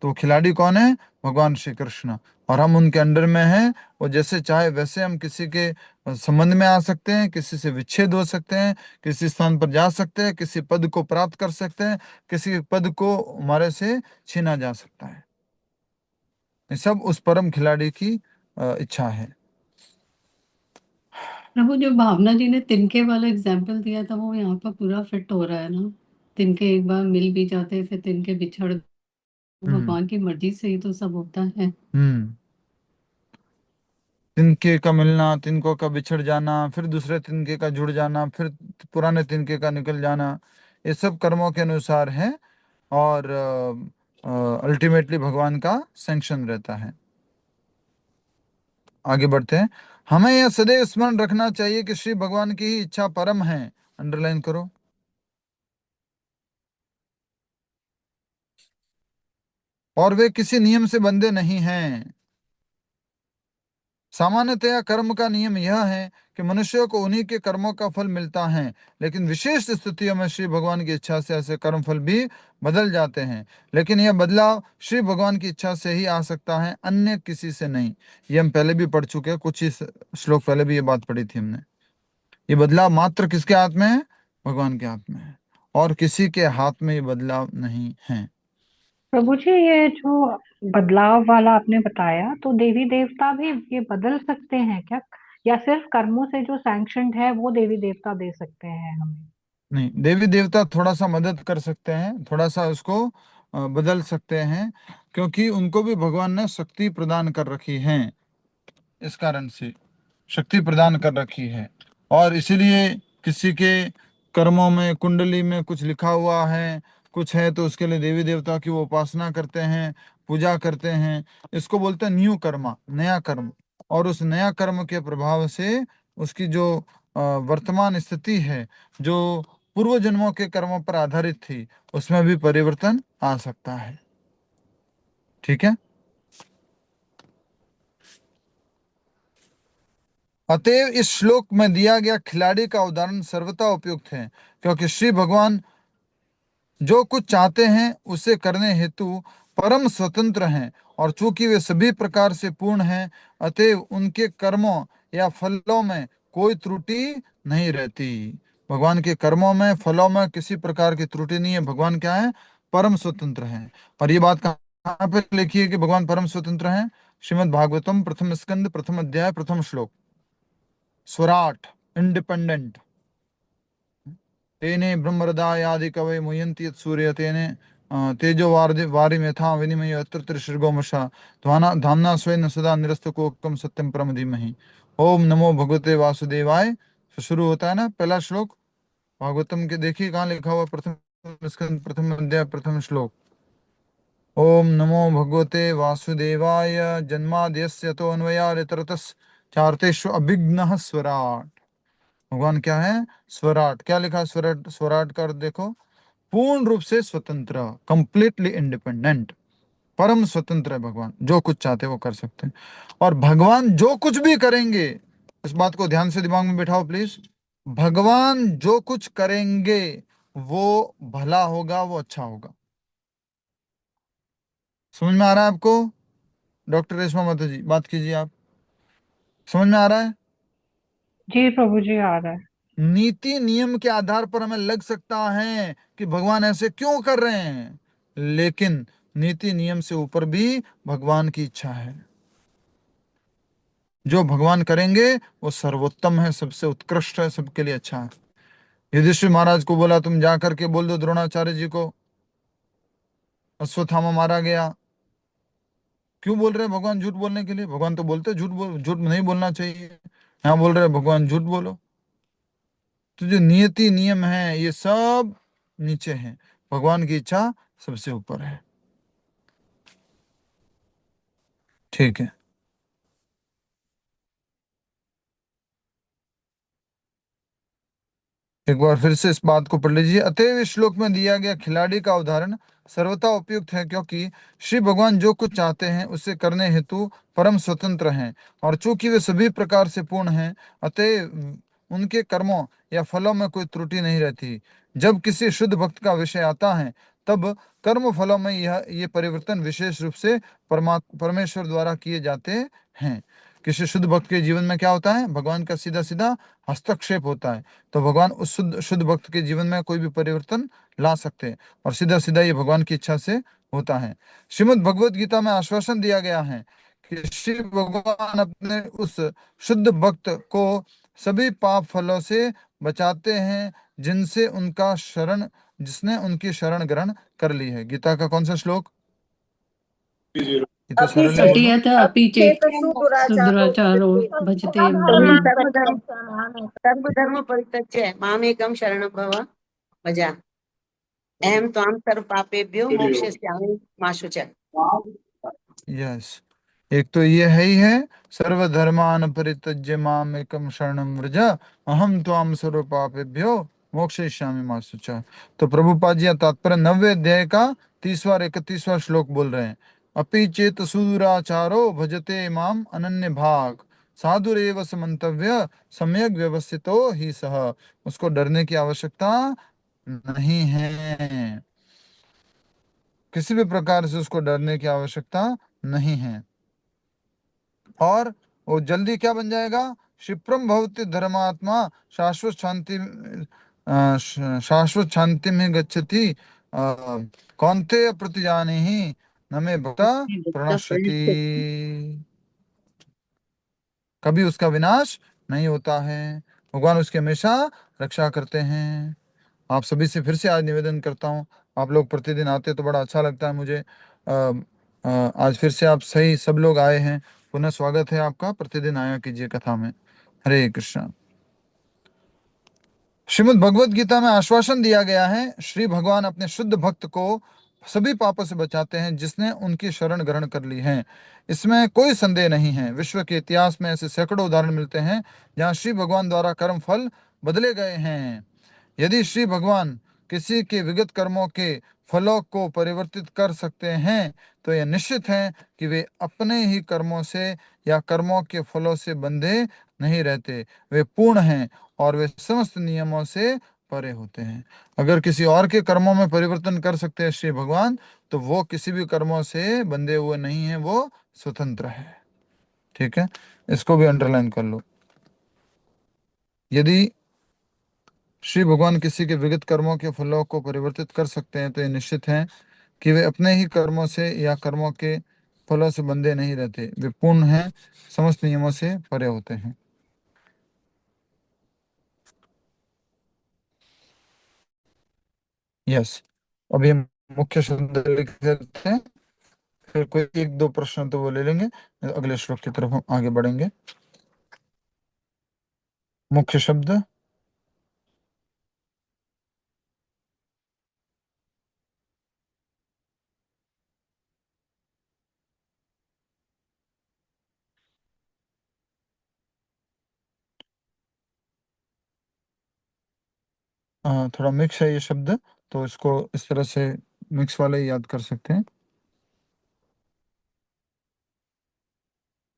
तो खिलाड़ी कौन है, भगवान श्री कृष्ण, और हम उनके अंडर में हैं। वो जैसे चाहे वैसे हम किसी के संबंध में आ सकते हैं, किसी से विच्छेद हो सकते हैं, किसी स्थान पर जा सकते हैं, किसी पद को प्राप्त कर सकते हैं, किसी पद को हमारे से छीना जा सकता है। ये सब उस परम खिलाड़ी की इच्छा है। प्रभु, जो भावना जी ने तिनके वाला एग्जाम्पल दिया था वो यहाँ पर पूरा फिट हो रहा है ना। तिनके एक बार मिल भी जाते हैं, फिर तिनके बिछड़, हम्म भगवान की मर्जी से ही तो सब होता है। हम्म तिनके का मिलना, तिनकों का बिछड़ जाना, फिर दूसरे तिनके का जुड़ जाना, फिर पुराने तिनके का निकल जाना, ये सब कर्मों के अनुसार है, और अल्टीमेटली भगवान का सैंक्शन रहता है। आगे बढ़ते हैं। हमें यह सदैव स्मरण रखना चाहिए कि श्री भगवान की ही इच्छा परम है। अंडरलाइन करो। और वे किसी नियम से बंधे नहीं हैं। सामान्यतया कर्म का नियम यह है कि मनुष्यों को उन्हीं के कर्मों का फल मिलता है, लेकिन विशेष स्थितियों में श्री भगवान की इच्छा से ऐसे कर्म फल भी बदल जाते हैं। लेकिन यह बदलाव श्री भगवान की इच्छा से ही आ सकता है, अन्य किसी से नहीं। ये हम पहले भी पढ़ चुके हैं, कुछ ही श्लोक पहले भी ये बात पढ़ी थी हमने। ये बदलाव मात्र किसके हाथ में है, भगवान के हाथ में है, और किसी के हाथ में ये बदलाव नहीं है। प्रभु जी, ये जो बदलाव वाला आपने बताया, तो देवी देवता भी ये बदल सकते हैं क्या, या सिर्फ कर्मों से जो सैंक्शनड है वो देवी देवता दे सकते हैं हमें? नहीं, देवी देवता थोड़ा सा मदद कर सकते हैं, थोड़ा सा उसको बदल सकते हैं, क्योंकि उनको भी भगवान ने शक्ति प्रदान कर रखी है, इस कारण से शक्ति प्रदान कर रखी है। और इसीलिए किसी के कर्मों में कुंडली में कुछ लिखा हुआ है, कुछ है, तो उसके लिए देवी देवता की वो उपासना करते हैं, पूजा करते हैं। इसको बोलते हैं न्यू कर्मा, नया कर्म। और उस नया कर्म के प्रभाव से उसकी जो वर्तमान स्थिति है, जो पूर्व जन्मों के कर्मों पर आधारित थी, उसमें भी परिवर्तन आ सकता है। ठीक है। अतएव इस श्लोक में दिया गया खिलाड़ी का उदाहरण सर्वथा उपयुक्त है, क्योंकि श्री भगवान जो कुछ चाहते हैं उसे करने हेतु परम स्वतंत्र हैं, और चूंकि वे सभी प्रकार से पूर्ण हैं, अतएव उनके कर्मों या फलों में कोई त्रुटि नहीं रहती। भगवान के कर्मों में, फलों में किसी प्रकार की त्रुटि नहीं है। भगवान क्या है, परम स्वतंत्र हैं। और ये बात कहाँ पे लिखी है कि भगवान परम स्वतंत्र हैं? श्रीमद् भागवतम प्रथम स्कंद प्रथम अध्याय प्रथम श्लोक। स्वराट, इंडिपेंडेंट। तेने ब्रह्मरदायादि कवये मुह्यन्ति यत् सूर्य तेने तेजो वारिं यथा विनिमयो यत्र त्रिसर्गो मृषा धाम्ना स्वेन सदा निरस्तकुहकं सत्यं परम धीमहि। ओम नमो भगवते वासुदेवाय। तो शुरू होता है ना पहला श्लोक भागवतम के, देखिए कहाँ लिखा हुआ, प्रथम स्कंद प्रथम अध्याय प्रथम श्लोक। ओम नमो भगवते वासुदेवाय। जन्माद्यस्य तोऽन्वयादितरतश्च चार्तेषु अभिघ्नः स्वराट्। भगवान क्या है, स्वराट। क्या लिखा है स्वराट, स्वराट का अर्थ देखो, पूर्ण रूप से स्वतंत्र, कंप्लीटली इंडिपेंडेंट, परम स्वतंत्र है भगवान। जो कुछ चाहते वो कर सकते हैं, और भगवान जो कुछ भी करेंगे, इस बात को ध्यान से दिमाग में बिठाओ प्लीज। भगवान जो कुछ करेंगे वो भला होगा, वो अच्छा होगा। समझ में आ रहा है आपको? डॉक्टर रेशमा माता जी बात कीजिए आप। समझ में आ रहा है? जी प्रभु जी, आ रहा है। नीति नियम के आधार पर हमें लग सकता है कि भगवान ऐसे क्यों कर रहे हैं, लेकिन नीति नियम से ऊपर भी भगवान की इच्छा है। जो भगवान करेंगे वो सर्वोत्तम है, सबसे उत्कृष्ट है, सबके लिए अच्छा है। युधिष्ठिर महाराज को बोला तुम जा करके बोल दो द्रोणाचार्य जी को अश्वत्थामा मारा गया। क्यों बोल रहे हैं भगवान झूठ बोलने के लिए? भगवान तो बोलते झूठ नहीं बोलना चाहिए, यहाँ बोल रहे हैं भगवान झूठ बोलो। तो जो नियति नियम है ये सब नीचे हैं, भगवान की इच्छा सबसे ऊपर है। ठीक है, एक बार फिर से इस बात को पढ़ लीजिए। अतएव इस श्लोक में दिया गया खिलाड़ी का उदाहरण सर्वथा उपयुक्त है, क्योंकि श्री भगवान जो कुछ चाहते हैं उसे करने हेतु परम स्वतंत्र हैं, और चूंकि वे सभी प्रकार से पूर्ण हैं, अतएव उनके कर्मों या फलों में कोई त्रुटि नहीं रहती। जब किसी शुद्ध भक्त का विषय आता है तब कर्म फलों में ये परिवर्तन विशेष रूप से परमेश्वर द्वारा किए जाते हैं। किसी शुद्ध भक्त के जीवन में क्या होता है? भगवान का सीधा सीधा हस्तक्षेप होता है। तो भगवान उस शुद्ध भक्त के जीवन में कोई भी परिवर्तन ला सकते हैं, और सीधा सीधा ये भगवान की इच्छा से होता है। श्रीमद् भगवत गीता में आश्वासन दिया गया है कि श्री भगवान अपने उस शुद्ध भक्त को सभी पाप फलों से बचाते हैं जिसने उनकी शरण ग्रहण कर ली है। गीता का कौन सा श्लोक? ये तो अपि सरल है, बोलो। अटीयत अपि चेत सुदुराचारो सुदुराचारो भजते त्वं माम्। सर्वधर्म परित्यज्य मामेकं शरणं भव भजा अहं त्वां सर्वपापेभ्यो मोक्षयिष्यामि मा शुचः। यस, एक तो ये है ही है, सर्वधर्मान परित्यज्य माम एकम शरणम व्रज अहम त्वाम सर्व पापेभ्यो मोक्षयिष्यामि मा शुचः। तो प्रभुपाद जी तात्पर्य 90वें अध्याय का 30वां और 31वां श्लोक बोल रहे हैं। अपि चेत सुदुराचारो भजते माम अनन्य भाग साधुरेव समन्तव्य सम्यक व्यवस्थितो ही सह। उसको डरने की आवश्यकता नहीं है, किसी भी प्रकार से उसको डरने की आवश्यकता नहीं है, और वो जल्दी क्या बन जाएगा? क्षिप्रम भवति धर्मात्मा शाश्वत शांति शाश्वत शांति में गच्छति कौन्तेय प्रतिजाने ही न मे भक्ता प्रणश्यति। कभी उसका विनाश नहीं होता है, भगवान उसकी हमेशा रक्षा करते हैं। आप सभी से फिर से आज निवेदन करता हूँ, आप लोग प्रतिदिन आते तो बड़ा अच्छा लगता है मुझे। आज फिर से आप सही सब लोग आए हैं, पुनः स्वागत है आपका। प्रतिदिन आया कीजिए कथा में। हरे कृष्णा। श्रीमद् भगवत गीता में आश्वासन दिया गया है, श्री भगवान अपने शुद्ध भक्त को सभी पापों से बचाते हैं जिसने उनकी शरण ग्रहण कर ली है। इसमें कोई संदेह नहीं है। विश्व के इतिहास में ऐसे सैकड़ों उदाहरण मिलते हैं जहाँ श्री भगवान द्वारा कर्म फल बदले गए हैं। यदि श्री भगवान किसी के विगत कर्मों के फलों को परिवर्तित कर सकते हैं तो यह निश्चित है कि वे अपने ही कर्मों से या कर्मों के फलों से बंधे नहीं रहते। वे पूर्ण हैं और वे समस्त नियमों से परे होते हैं। अगर किसी और के कर्मों में परिवर्तन कर सकते हैं श्री भगवान, तो वो किसी भी कर्मों से बंधे हुए नहीं है, वो स्वतंत्र है। ठीक है, इसको भी अंडरलाइन कर लो। यदि श्री भगवान किसी के विगत कर्मों के फलों को परिवर्तित कर सकते हैं तो ये निश्चित है कि वे अपने ही कर्मों से या कर्मों के फलों से बंधे नहीं रहते। वे पूर्ण हैं, समस्त नियमों से परे होते हैं। यस, अभी हम मुख्य शब्द लिख लेते हैं, फिर कोई एक दो प्रश्न तो वो ले लेंगे, अगले श्लोक की तरफ हम आगे बढ़ेंगे। मुख्य शब्द थोड़ा मिक्स है ये शब्द, तो इसको इस तरह से मिक्स वाले ही याद कर सकते हैं।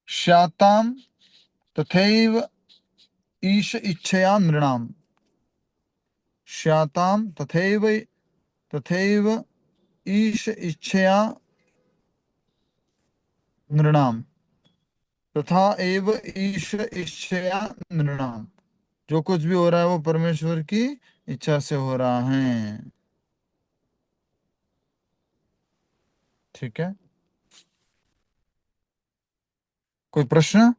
श्याताम तथैव ईश इच्छया नृणाम। श्याताम तथैव तथैव ईश इच्छया नृणाम तथा एव ईश इच्छया नृणाम। जो कुछ भी हो रहा है वो परमेश्वर की इच्छा से हो रहा है। ठीक है, कोई प्रश्न?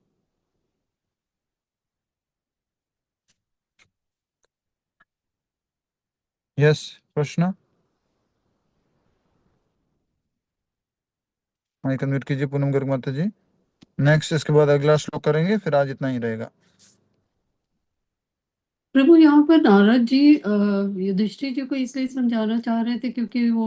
यस, प्रश्न। माइक अनम्यूट कीजिए पूनम गर्ग माता जी। नेक्स्ट, इसके बाद अगला श्लोक करेंगे, फिर आज इतना ही रहेगा। प्रभु यहाँ पर नारद जी युधिष्ठिर जी को इसलिए समझाना चाह रहे थे क्योंकि वो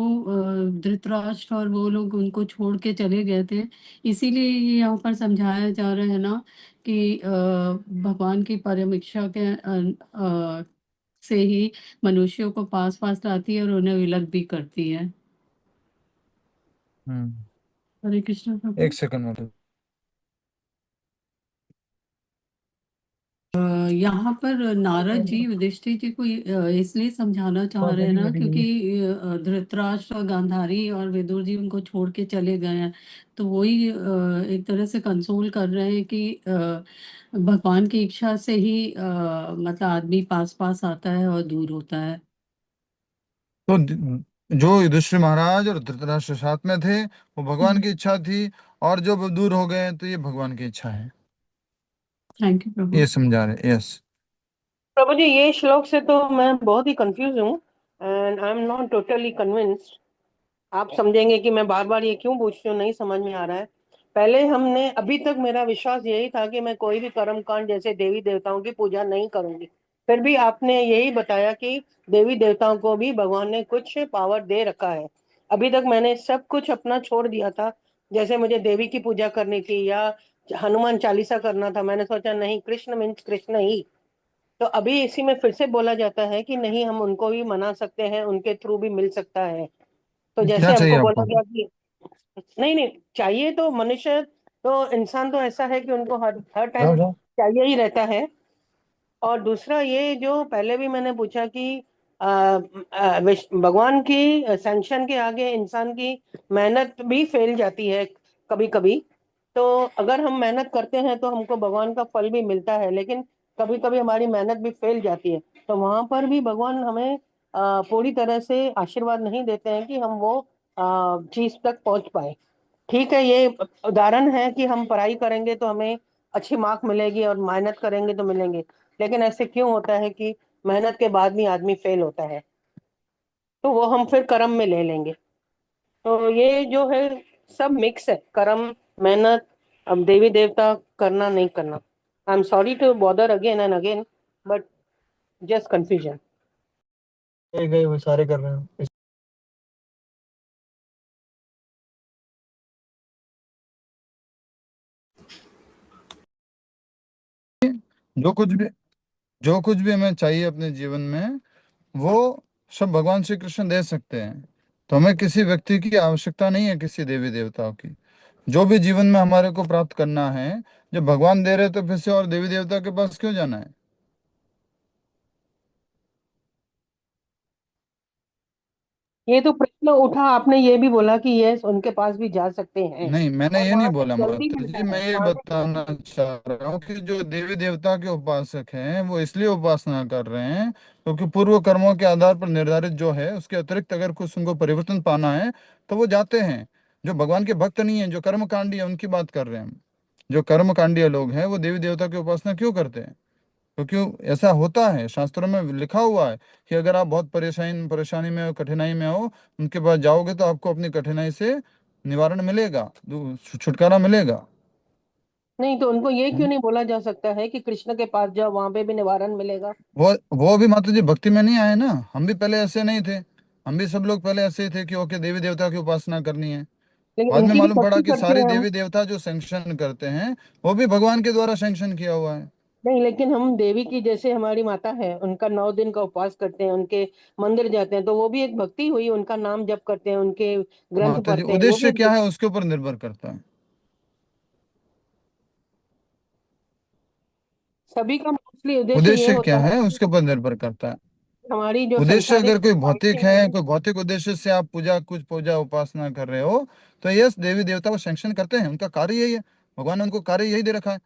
धृतराष्ट्र और वो लोग उनको छोड़ के चले गए थे। इसीलिए ये यहाँ पर समझाया जा रहा है ना कि भगवान की परम इच्छा के से ही मनुष्यों को पास पास लाती है और उन्हें विलग भी करती है। हरे कृष्ण प्रभु। एक सेकंड माता। यहाँ पर नारद जी युधिष्ठिर जी को इसलिए समझाना चाह रहे हैं ना क्योंकि धृतराष्ट्र और गांधारी और विदुर जी उनको छोड़ के चले गए हैं। तो वही एक तरह से कंसोल कर रहे हैं कि भगवान की इच्छा से ही मतलब आदमी पास पास आता है और दूर होता है। तो जो युधिष्ठिर महाराज और धृतराष्ट्र साथ में थे वो भगवान की इच्छा थी, और जो दूर हो गए तो ये भगवान की इच्छा है, थैंक यू प्रभु। ये समझा रहे। यस। प्रभु जी ये श्लोक से तो मैं बहुत ही कंफ्यूज हूँ and I am not totally convinced. आप समझेंगे कि मैं बार बार ये क्यों पूछती हूँ, नहीं समझ में आ रहा है। पहले हमने अभी तक मेरा विश्वास यही था कि मैं कोई भी कर्म कांड जैसे देवी देवताओं की पूजा नहीं करूंगी। फिर भी आपने यही बताया कि देवी देवताओं को भी भगवान ने कुछ पावर दे रखा है। अभी तक मैंने सब कुछ अपना छोड़ दिया था, जैसे मुझे देवी की पूजा करनी थी या हनुमान चालीसा करना था, मैंने सोचा नहीं, कृष्ण मीन्स कृष्ण ही। तो अभी इसी में फिर से बोला जाता है कि नहीं, हम उनको भी मना सकते हैं, उनके थ्रू भी मिल सकता है। तो क्या जैसे चाहिए हमको बोला आपको? गया कि नहीं नहीं चाहिए, तो मनुष्य तो इंसान तो ऐसा है कि उनको हर हर जाओ टाइम जाओ। चाहिए ही रहता है। और दूसरा ये जो पहले भी मैंने पूछा कि भगवान की सैंक्शन के आगे इंसान की मेहनत भी फेल जाती है कभी कभी। तो अगर हम मेहनत करते हैं तो हमको भगवान का फल भी मिलता है, लेकिन कभी कभी हमारी मेहनत भी फेल जाती है। तो वहां पर भी भगवान हमें पूरी तरह से आशीर्वाद नहीं देते हैं कि हम वो चीज तक पहुंच पाए। ठीक है, ये उदाहरण है कि हम पढ़ाई करेंगे तो हमें अच्छी मार्क मिलेगी और मेहनत करेंगे तो मिलेंगे, लेकिन ऐसे क्यों होता है कि मेहनत के बाद भी आदमी फेल होता है? तो वो हम फिर कर्म में ले लेंगे। तो ये जो है सब मिक्स है, कर्म, मेहनत, अब देवी देवता करना नहीं करना। I am sorry to bother again and again, but just confusion. गए वो सारे कर रहे हैं। जो कुछ भी जो कुछ भी हमें चाहिए अपने जीवन में, वो सब भगवान श्री कृष्ण दे सकते हैं। तो हमें किसी व्यक्ति की आवश्यकता नहीं है, किसी देवी देवताओं की। जो भी जीवन में हमारे को प्राप्त करना है, जब भगवान दे रहे तो फिर से और देवी देवता के पास क्यों जाना है? ये तो प्रश्न उठा, आपने ये भी बोला कि ये उनके पास भी जा सकते हैं नहीं, मैंने और ये नहीं वहां से बोला जल्दी माता मिलता जी। मैं है, ये वहां से बताना चाह रहा हूँ कि जो देवी देवता के उपासक हैं वो इसलिए उपासना कर रहे हैं क्योंकि पूर्व कर्मों के आधार पर निर्धारित जो है उसके अतिरिक्त अगर कुछ उनको परिवर्तन पाना है तो वो जाते हैं। जो भगवान के भक्त नहीं है, जो कर्मकांडी है, उनकी बात कर रहे हैं हम। जो कर्मकांडी लोग हैं वो देवी देवता की उपासना क्यों करते हैं? क्योंकि ऐसा होता है, शास्त्रों में लिखा हुआ है कि अगर आप बहुत परेशानी में हो, कठिनाई में हो, उनके पास जाओगे तो आपको अपनी कठिनाई से निवारण मिलेगा, छुटकारा मिलेगा। नहीं, तो उनको ये क्यों हम्म। नहीं बोला जा सकता है कि कृष्ण के पास जाओ, वहां पे भी निवारण मिलेगा? वो भी माता जी भक्ति में नहीं आए ना। हम भी पहले ऐसे नहीं थे। हम भी सब लोग पहले ऐसे ही थे कि ओके देवी देवता की उपासना करनी है। लेकिन बाद में उनकी भी मालूम पड़ा भक्ति कि करते सारे हैं हम। देवी देवता जो सैंक्शन करते हैं वो भी भगवान के द्वारा सैंक्शन किया हुआ है। नहीं, लेकिन हम देवी की, जैसे हमारी माता है, उनका 9 दिन का उपवास करते हैं, उनके मंदिर जाते हैं, तो वो भी एक भक्ति हुई, उनका नाम जप करते हैं, उनके ग्रंथ माता जी पढ़ते हैं, वो भी उद्देश्य एक क्या है उसके ऊपर निर्भर करता है। सभी का मोस्टली उद्देश्य ये उद्देश्य क्या होता है है कि उसके ऊपर निर्भर करता है। हमारी जो उद्देश्य संसारिक अगर कोई भौतिक ख्वाहिशें है, हैं। कोई भौतिक उद्देश्य से आप कुछ पूजा उपासना कर रहे हो, तो यस देवी देवता को सैंक्शन करते हैं, उनका कार्य यही है। भगवान ने उनको कार्य यही दे रखा है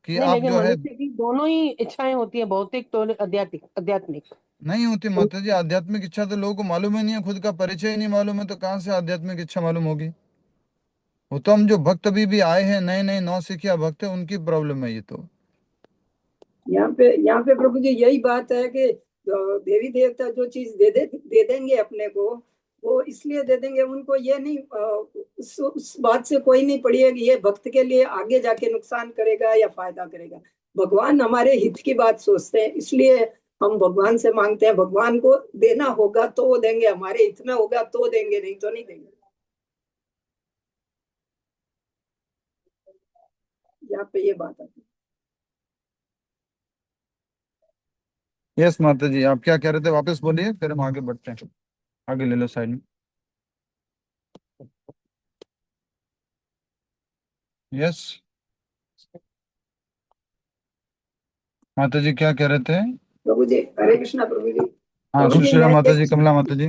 कि नहीं, आप लेकिन जो है। मनुष्य की दोनों ही इच्छाएं होती है, भौतिक तो आध्यात्मिक आध्यात्मिक। नहीं होती माता जी, आध्यात्मिक इच्छा तो लोगों को मालूम ही नहीं है, खुद का परिचय ही नहीं मालूम है, तो कहाँ से आध्यात्मिक इच्छा मालूम होगी? वो तो हम जो भक्त अभी आए हैं, नए नए नौसिखिया भक्त है, उनकी प्रॉब्लम है ये तो। यहाँ पे प्रभु जी यही बात है कि देवी देवता जो चीज दे देंगे अपने को, वो इसलिए दे देंगे, उनको ये नहीं उस बात से कोई नहीं पड़ी है कि ये भक्त के लिए आगे जाके नुकसान करेगा या फायदा करेगा। भगवान हमारे हित की बात सोचते हैं, इसलिए हम भगवान से मांगते हैं। भगवान को देना होगा तो वो देंगे, हमारे हित में होगा तो देंगे, नहीं तो नहीं देंगे। यहाँ पे ये बात आती है। यस माता जी, आप क्या कह रहे थे, वापस बोलिए, फिर हम आगे बढ़ते हैं। आगे ले लो साइड में। यस माता जी, क्या कह रहे थे? प्रभु जी, हरे कृष्णा प्रभु जी। हाँ, प्रभु खुश जी रहो मैं माता ये जी, कमला माता जी।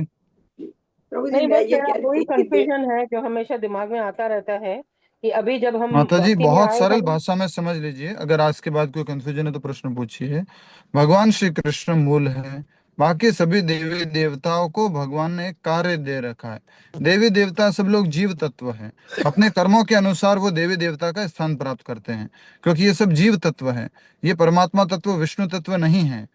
प्रभु जी नहीं, मैं बस ये मेरा कह वही रही थी कि कंफ्यूजन है जो हमेशा दिमाग में आता रहता है कि अभी जब हम माता जी, भक्ति में बहुत आए सरल हैं। भाषा में समझ लीजिए, अगर आज के बाद कोई कंफ्यूजन है तो प्रश्न पूछिए। भगवान श्री कृष्ण मूल है, बाकी सभी देवी देवताओं को भगवान ने एक कार्य दे रखा है। देवी देवता सब लोग जीव तत्व हैं, अपने कर्मों के अनुसार वो देवी देवता का स्थान प्राप्त करते हैं, क्योंकि ये सब जीव तत्व है। ये परमात्मा तत्व विष्णु तत्व नहीं है,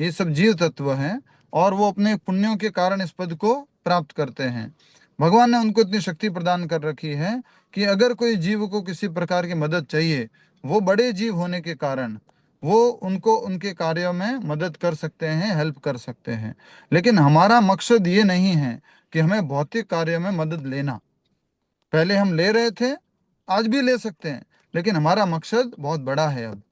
ये सब जीव तत्व हैं, और वो अपने पुण्यों के कारण इस पद को प्राप्त करते हैं। भगवान ने उनको इतनी शक्ति प्रदान कर रखी है कि अगर कोई जीव को किसी प्रकार की मदद चाहिए, वो बड़े जीव होने के कारण वो उनको उनके कार्यों में मदद कर सकते हैं, हेल्प कर सकते हैं। लेकिन हमारा मकसद ये नहीं है कि हमें भौतिक कार्यों में मदद लेना। पहले हम ले रहे थे, आज भी ले सकते हैं, लेकिन हमारा मकसद बहुत बड़ा है। अब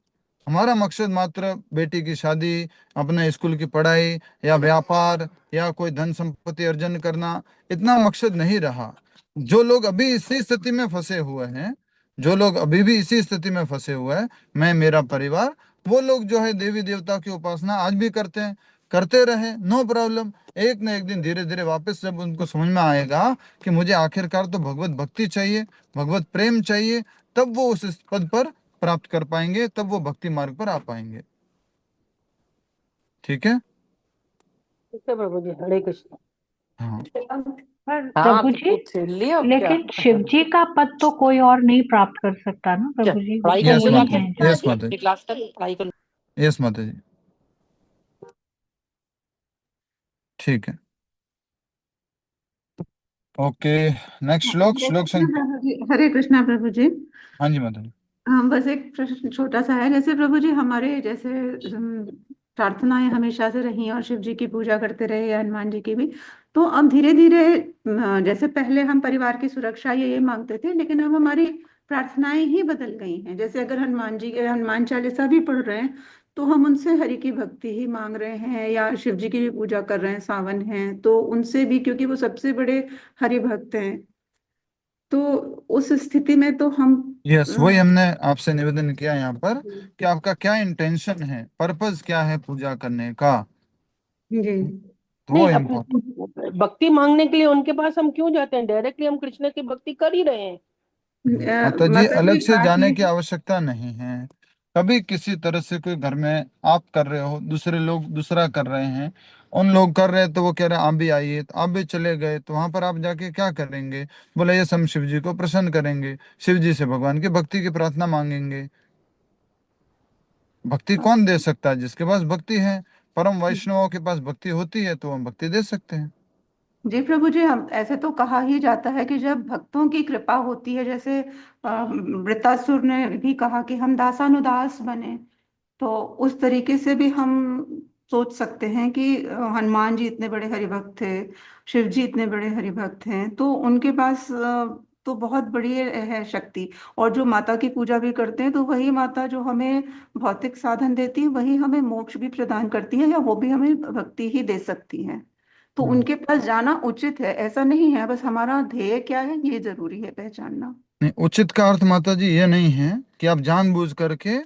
हमारा मकसद मात्र बेटी की शादी, अपने स्कूल की पढ़ाई, या व्यापार, या कोई धन संपत्ति अर्जन करना, इतना मकसद नहीं रहा। जो लोग अभी इसी स्थिति में फंसे हुए हैं, जो लोग अभी भी इसी स्थिति में फंसे हुए हैं, मैं, मेरा परिवार, वो लोग जो है देवी देवता की उपासना आज भी करते हैं, करते रहे, नो प्रॉब्लम। एक न एक दिन धीरे धीरे वापस जब उनको समझ में आएगा कि मुझे आखिरकार तो भगवत भक्ति चाहिए, भगवत प्रेम चाहिए, तब वो उस पद पर प्राप्त कर पाएंगे, तब वो भक्ति मार्ग पर आ पाएंगे। ठीक है? ठीक है प्रभु जी, हरे कृष्ण। हाँ पर हाँ, प्रभु तो जी, पूछ ली अब क्या? लेकिन शिव जी का पद तो कोई और नहीं प्राप्त कर सकता ना क्या प्रभु जी, वो पढ़ाई तो यस करने वही जाते माता है जी, जो। यस माता जी, क्लास तक पढ़ाई कर। यस माता जी। ठीक है, ओके। नेक्स्ट श्लोक, हरे श्लोक कृष्णा संख्या। प्रभु जी, हरे कृष्णा प्रभु जी। हाँ जी माता जी। हाँ, बस एक प्रश्न छोटा सा है। जैसे प्रभु जी हमारे जैसे प्रार्थनाएं हमेशा से रही और शिव जी की पूजा करते रहे या हनुमान जी की भी, तो अब धीरे धीरे जैसे पहले हम परिवार की सुरक्षा ये मांगते थे, लेकिन अब हमारी प्रार्थनाएं ही बदल गई हैं। जैसे अगर हनुमान चालीसा भी पढ़ रहे हैं तो हम उनसे हरि की भक्ति ही मांग रहे हैं, या शिव जी की भी पूजा कर रहे हैं, सावन है तो उनसे भी, क्योंकि वो सबसे बड़े हरि भक्त हैं। तो उस स्थिति में तो हम यस, वही हमने आपसे निवेदन किया यहाँ पर कि आपका क्या इंटेंशन है, पर्पस क्या है पूजा करने का, जी तो वो नहीं, इम्पोर्टेंट। भक्ति मांगने के लिए उनके पास हम क्यों जाते हैं? डायरेक्टली हम कृष्ण की भक्ति कर ही रहे हैं। माता जी, माता अलग जी से बात जाने ये की आवश्यकता नहीं है। कभी किसी तरह से कोई घर में आप कर रहे हो, दूसरे लोग दूसरा कर रहे हैं, उन लोग कर रहे हैं तो वो कह रहे हैं आप भी आइए, तो आप भी चले गए, तो वहां पर आप जाके क्या करेंगे? बोले ये हम शिव जी को प्रसन्न करेंगे, शिव जी से भगवान की भक्ति की प्रार्थना मांगेंगे। भक्ति कौन दे सकता है? जिसके पास भक्ति है। परम वैष्णवों के पास भक्ति होती है तो हम भक्ति दे सकते हैं। जी प्रभु जी, हम ऐसे तो कहा ही जाता है कि जब भक्तों की कृपा होती है, जैसे वृत्तासुर ने भी कहा कि हम दासानुदास बने, तो उस तरीके से भी हम सोच सकते हैं कि हनुमान जी इतने बड़े हरिभक्त थे, शिव जी इतने बड़े हरिभक्त हैं, तो उनके पास तो बहुत बड़ी है शक्ति। और जो माता की पूजा भी करते हैं, तो वही माता जो हमें भौतिक साधन देती है, वही हमें मोक्ष भी प्रदान करती है, या वो भी हमें भक्ति ही दे सकती है। तो उनके पास जाना उचित है, ऐसा नहीं है। बस हमारा ध्येय क्या है ये जरूरी है पहचानना। नहीं, उचित का अर्थ माता जी ये नहीं है कि आप जानबूझ करके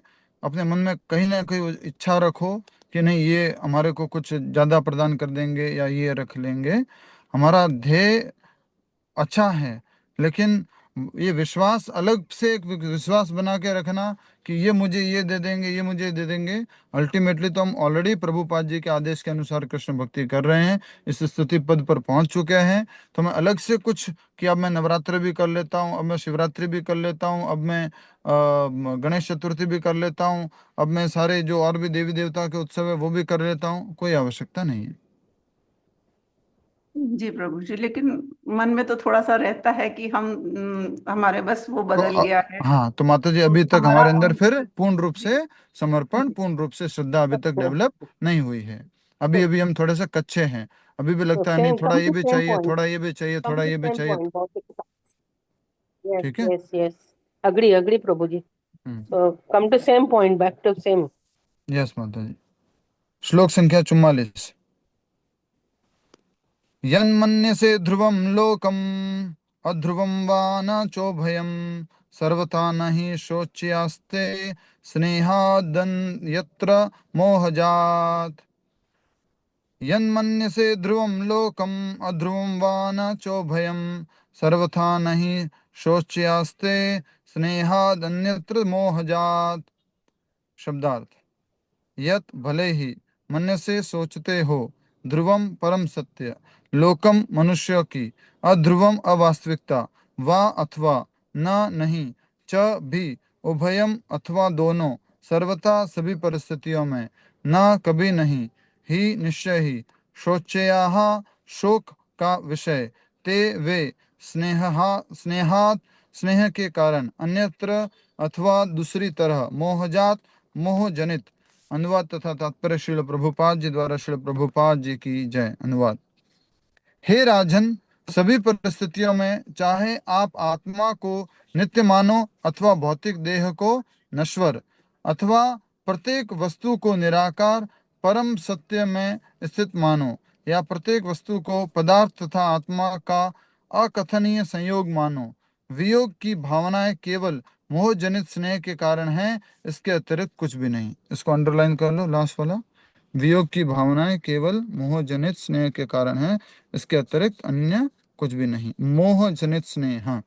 अपने मन में कहीं ना कहीं इच्छा रखो कि नहीं ये हमारे को कुछ ज्यादा प्रदान कर देंगे या ये रख लेंगे। हमारा ध्येय अच्छा है, लेकिन ये विश्वास अलग से एक विश्वास बना के रखना कि ये मुझे ये दे देंगे, ये मुझे दे देंगे। अल्टीमेटली तो हम ऑलरेडी प्रभुपाद जी के आदेश के अनुसार कृष्ण भक्ति कर रहे हैं, इस स्तुति पद पर पहुंच चुके हैं। तो मैं अलग से कुछ कि अब मैं नवरात्र भी कर लेता हूँ, अब मैं शिवरात्रि भी कर लेता हूँ, अब मैं गणेश चतुर्थी भी कर लेता हूँ, अब मैं सारे जो और भी देवी देवता के उत्सव है वो भी कर लेता हूँ, कोई आवश्यकता नहीं है। जी प्रभु जी, लेकिन मन में तो थोड़ा सा रहता है कि हम हमारे बस वो तो बदल गया है। हाँ, तो माता जी तो अभी तक हमारा हमारे अंदर फिर पूर्ण रूप से समर्पण, पूर्ण रूप से श्रद्धा अभी तक डेवलप नहीं हुई है। अभी अभी हम थोड़े से कच्चे हैं, अभी भी लगता है नहीं, सेम थोड़ा कम ये टू भी सेम चाहिए, पॉइंट, थोड़ा ये भी चाहिए, कम थोड़ा टू ये भी सेम चाहिए। पॉइंट। यस ठीक है। यस यस, अग्री अग्री प्रभु जी। Hmm. Come to same point, back to same. Yes माता जी। श्लोक संख्या 44। यन्मन्यसे ध्रुवं लोकम् अध्रुवं वा न चोभयम् सर्वथा न हि शोच्यास्ते स्नेहादन्यत्र मोहजात्। यन्मन्यसे ध्रुवं लोकम् अध्रुवं वा न चोभयम् सर्वथा न हि शोच्यास्ते स्नेहादन्यत्र मोहजात्। शब्दार्थ। यत भले ही मन से सोचते हो, ध्रुवम परम सत्य, लोकम मनुष्यों की, अध्रुवम अवास्तविकता, वा अथवा न नहीं, च भी उभयम अथवा दोनों, सर्वथा सभी परिस्थितियों में, न कभी नहीं, ही निश्चय ही, शोचयाह शोक का विषय, ते वे स्नेहात स्नेह के कारण, अन्यत्र अथवा दूसरी तरह, मोहजात मोह जनित। अनुवाद तथा तात्पर्य श्रील प्रभुपाद जी द्वारा। श्रील प्रभुपाद जी की जय। अनुवाद। हे राजन, सभी परिस्थितियों में चाहे आप आत्मा को नित्य मानो अथवा भौतिक देह को नश्वर, अथवा प्रत्येक वस्तु को निराकार परम सत्य में स्थित मानो, या प्रत्येक वस्तु को पदार्थ तथा आत्मा का अकथनीय संयोग मानो, वियोग की भावनाएं केवल मोह जनित स्नेह के कारण हैं, इसके अतिरिक्त कुछ भी नहीं। इसको अंडरलाइन कर लो, लास्ट वाला। वियोग की भावनाएं केवल मोह जनित स्नेह के कारण हैं, इसके अतिरिक्त अन्य कुछ भी नहीं। मोह जनित स्नेह, हाँ,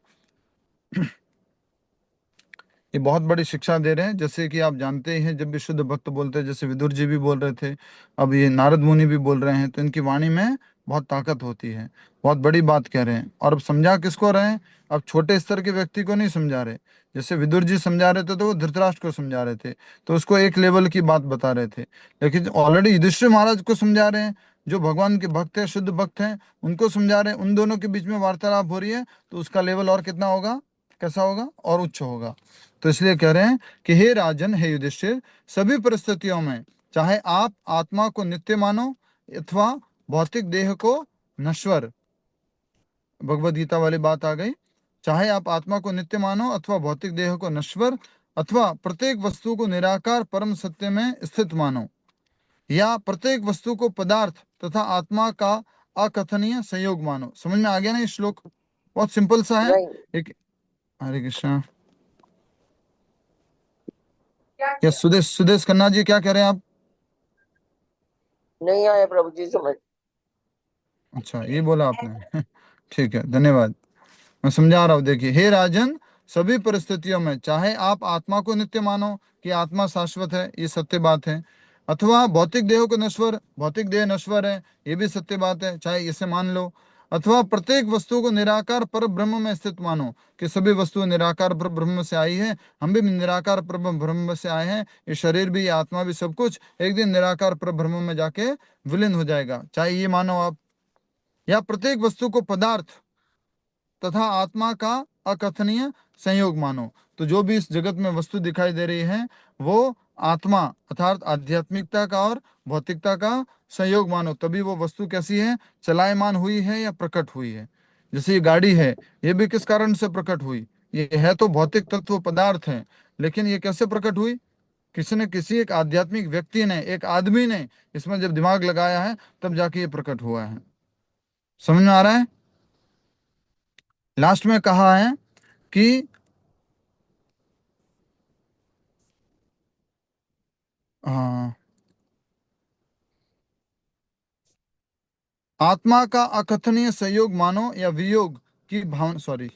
ये बहुत बड़ी शिक्षा दे रहे हैं। जैसे कि आप जानते हैं, जब भी शुद्ध भक्त बोलते हैं, जैसे विदुर जी भी बोल रहे थे, अब ये नारद मुनि भी बोल रहे हैं, तो इनकी वाणी में बहुत ताकत होती है, बहुत बड़ी बात कह रहे हैं। और अब समझा किसको रहे हैं? अब छोटे स्तर के व्यक्ति को नहीं समझा रहे। जैसे विदुर जी समझा रहे थे तो वो धृतराष्ट्र को समझा रहे थे, तो उसको एक लेवल की बात बता रहे थे। लेकिन ऑलरेडी युधिष्ठिर महाराज को समझा रहे हैं, जो भगवान के भक्त हैं, शुद्ध भक्त हैं, उनको समझा रहे हैं। उन दोनों के बीच में वार्तालाप हो रही है, तो उसका लेवल और कितना होगा, कैसा होगा, और उच्च होगा। तो इसलिए कह रहे हैं कि हे राजन, हे युधिष्ठिर, सभी परिस्थितियों में चाहे आप आत्मा को नित्य मानो अथवा भौतिक देह को नश्वर, भगवद गीता वाली बात आ गई, चाहे आप आत्मा को नित्य मानो अथवा भौतिक देह को नश्वर, अथवा प्रत्येक वस्तु को निराकार परम सत्य में स्थित मानो, या प्रत्येक वस्तु को पदार्थ तथा आत्मा का अकथनीय संयोग मानो। समझ में आ गया ना? ये श्लोक बहुत सिंपल सा है। एक हरे कृष्णा। यस, सुदेश, सुदेश खन्ना जी, क्या कह रहे हैं आप? नहीं आया प्रभु जी समझ। अच्छा, ये बोला आपने। ठीक है, धन्यवाद। मैं समझा रहा हूँ। देखिए, हे राजन, सभी परिस्थितियों में चाहे आप आत्मा को नित्य मानो कि आत्मा शाश्वत है, ये सत्य बात है, अथवा भौतिक देह को नश्वर, भौतिक देह नश्वर है, ये भी सत्य बात है, चाहे इसे मान लो, अथवा प्रत्येक वस्तु को निराकार पर ब्रह्म में स्थित मानो कि सभी वस्तु निराकार पर ब्रह्म से आई है, हम भी निराकार पर ब्रह्म से आए हैं, ये शरीर भी, ये आत्मा भी, सब कुछ एक दिन निराकार पर ब्रह्म में जाके विलीन हो जाएगा, चाहे ये मानो आप। या प्रत्येक वस्तु को पदार्थ तथा आत्मा का अकथनीय संयोग मानो, तो जो भी इस जगत में वस्तु दिखाई दे रही है वो आत्मा अर्थात आध्यात्मिकता का और भौतिकता का संयोग मानो, तभी वो वस्तु कैसी है, चलायमान हुई है या प्रकट हुई है। जैसे ये गाड़ी है, ये भी किस कारण से प्रकट हुई? ये है तो भौतिक तत्व पदार्थ है, लेकिन ये कैसे प्रकट हुई? किसी ने, किसी एक आध्यात्मिक व्यक्ति ने, एक आदमी ने इसमें जब दिमाग लगाया है, तब जाके ये प्रकट हुआ है। समझ में आ रहा है? लास्ट में कहा है कि आत्मा का अकथनीय संयोग मानो या वियोग की भावना, सॉरी,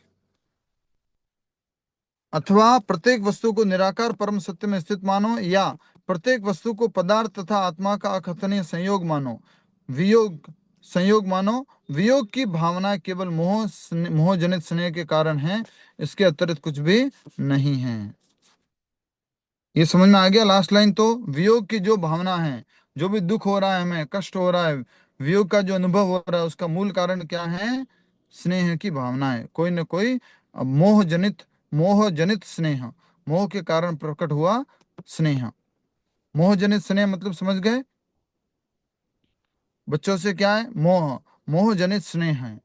अथवा प्रत्येक वस्तु को निराकार परम सत्य में स्थित मानो, या प्रत्येक वस्तु को पदार्थ तथा आत्मा का अकथनीय संयोग मानो, वियोग संयोग मानो। वियोग की भावना केवल मोह जनित स्नेह के कारण है, इसके अतिरिक्त कुछ भी नहीं है। ये समझ में आ गया? लास्ट लाइन तो वियोग की जो भावना है, जो भी दुख हो रहा है, हमें कष्ट हो रहा है, वियोग का जो अनुभव हो रहा है, उसका मूल कारण क्या है? स्नेह की भावना है, कोई न कोई मोह जनित स्नेह, मोह के कारण प्रकट हुआ स्नेह। मोह जनित स्नेह मतलब समझ गए बच्चों? से क्या है? मोह जनित स्नेह है।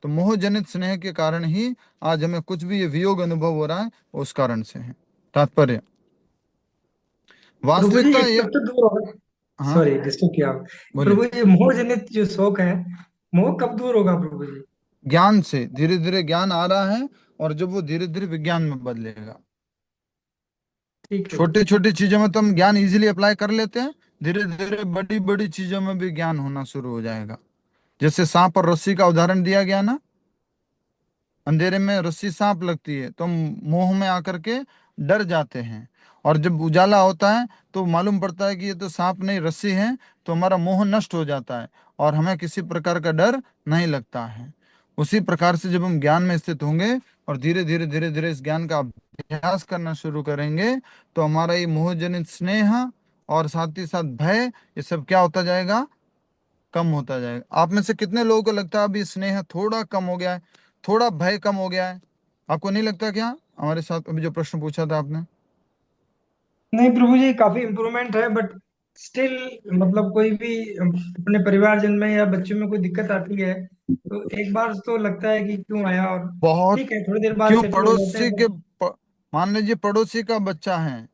तो मोह जनित स्नेह के कारण ही आज हमें कुछ भी ये वियोग अनुभव हो रहा है, उस कारण से है। तात्पर्य प्रभु जी वास्तविकता एक ये, कब तक दूर होगा? हाँ सॉरी डिस्टर्ब किया आप। बोलिए। प्रभु जी मोह जनित जो शौक है, मोह कब दूर होगा प्रभु जी? ज्ञान से धीरे धीरे ज्ञान आ रहा है, और जब वो धीरे धीरे विज्ञान में बदलेगा। ठीक है छोटी छोटी चीजों में तो हम ज्ञान इजीली अप्लाई कर लेते हैं, धीरे धीरे बड़ी बड़ी चीजों में भी ज्ञान होना शुरू हो जाएगा। जैसे सांप और रस्सी का उदाहरण दिया गया ना, अंधेरे में रस्सी सांप लगती है तो हम मोह में आकर के डर जाते हैं, और जब उजाला होता है तो मालूम पड़ता है कि ये तो सांप नहीं रस्सी है, तो हमारा मोह नष्ट हो जाता है और हमें किसी प्रकार का डर नहीं लगता है। उसी प्रकार से जब हम ज्ञान में स्थित होंगे और धीरे धीरे इस ज्ञान का अभ्यास करना शुरू करेंगे, तो हमारा ये मोह जनित स्नेह और साथ ही साथ भय, ये सब क्या होता जाएगा? कम होता जाएगा। आप में से कितने लोगों को लगता है अभी स्नेह थोड़ा कम हो गया है, थोड़ा भय कम हो गया है? आपको नहीं लगता क्या? हमारे साथ अभी जो प्रश्न पूछा था आपने। नहीं प्रभु जी, काफी इम्प्रूवमेंट है, बट स्टिल मतलब कोई भी अपने परिवारजन में या बच्चों में कोई दिक्कत आती है तो एक बार तो लगता है कि क्यों आया, और बहुत। ठीक है थोड़ी देर बाद क्यों? सेटल हो जाते पड़ोसी हैं के but मान लीजिए पड़ोसी का बच्चा है,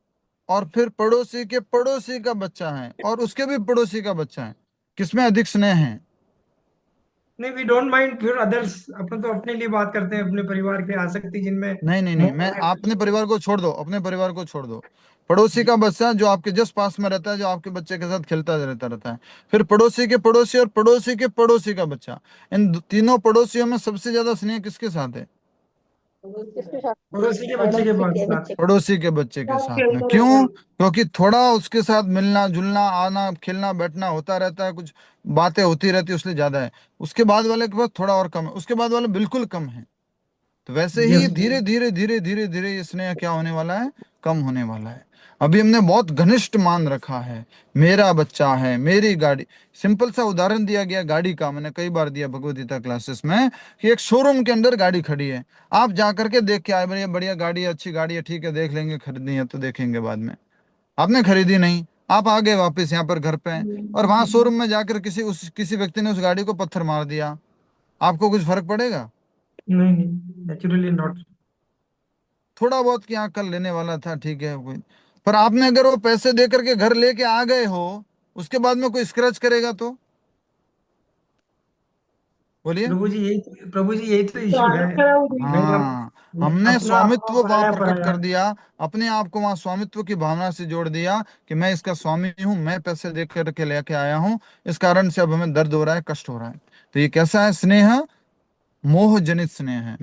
और फिर पड़ोसी के पड़ोसी का बच्चा है, और उसके भी पड़ोसी का बच्चा है, किसमें अधिक स्नेह है? नहीं, वी डोंट माइंड फिर अदर्स, अपन तो अपने लिए बात करते हैं, अपने परिवार के आसक्ति जिनमें नहीं नहीं नहीं, मोह मैं है। अपने परिवार को छोड़ दो, अपने परिवार को छोड़ दो। पड़ोसी का बच्चा जो आपके जस्ट पास में रहता है, जो आपके बच्चे के साथ खेलता रहता है, फिर पड़ोसी के पड़ोसी और पड़ोसी के पड़ोसी का बच्चा, इन तीनों पड़ोसियों में सबसे ज्यादा स्नेह किसके साथ है? किसके साथ? पड़ोसी के बच्चे के पास साथ। पड़ोसी के बच्चे के साथ में। क्यों? क्योंकि थोड़ा उसके साथ मिलना जुलना, आना खेलना बैठना होता रहता है, कुछ बातें होती रहती है, इसलिए ज्यादा है। उसके बाद वाले के पास थोड़ा और कम है, उसके बाद वाले बिल्कुल कम है। तो वैसे ही यस। धीरे धीरे ये स्नेह क्या होने वाला है? कम होने वाला है। अभी हमने बहुत घनिष्ठ मान रखा है, मेरा बच्चा है, मेरी गाड़ी। सिंपल सा उदाहरण दिया गया गाड़ी का, मैंने कई बार दिया भगवद गीता क्लासेस में, कि एक शोरूम के अंदर गाड़ी खड़ी है, आप जा करके देख के आए, बढ़िया बढ़िया गाड़ी है, अच्छी गाड़ी है, ठीक है देख लेंगे, खरीदनी है तो देखेंगे बाद में। आपने खरीदी नहीं, आप आ गए वापस यहाँ पर घर पे, और वहां शोरूम में जाकर किसी व्यक्ति ने उस गाड़ी को पत्थर मार दिया, आपको कुछ फर्क पड़ेगा? नहीं नहीं, नेचुरली नॉट। थोड़ा बहुत क्या कर लेने वाला था, ठीक है कोई। पर आपने अगर वो पैसे दे करके घर लेके आ गए हो, उसके बाद में कोई स्क्रैच करेगा तो बोलिए। प्रभु जी यही तो इशू है। नहीं आप हाँ, हमने अपना अपना स्वामित्व वहां पराया प्रकट पराया। कर दिया, अपने आप को वहां स्वामित्व की भावना से जोड़ दिया कि मैं इसका स्वामी हूँ, मैं पैसे दे करके लेके आया हूँ, इस कारण से अब हमें दर्द हो रहा है, कष्ट हो रहा है। तो ये कैसा है स्नेह? मोह जनित स्नेह है।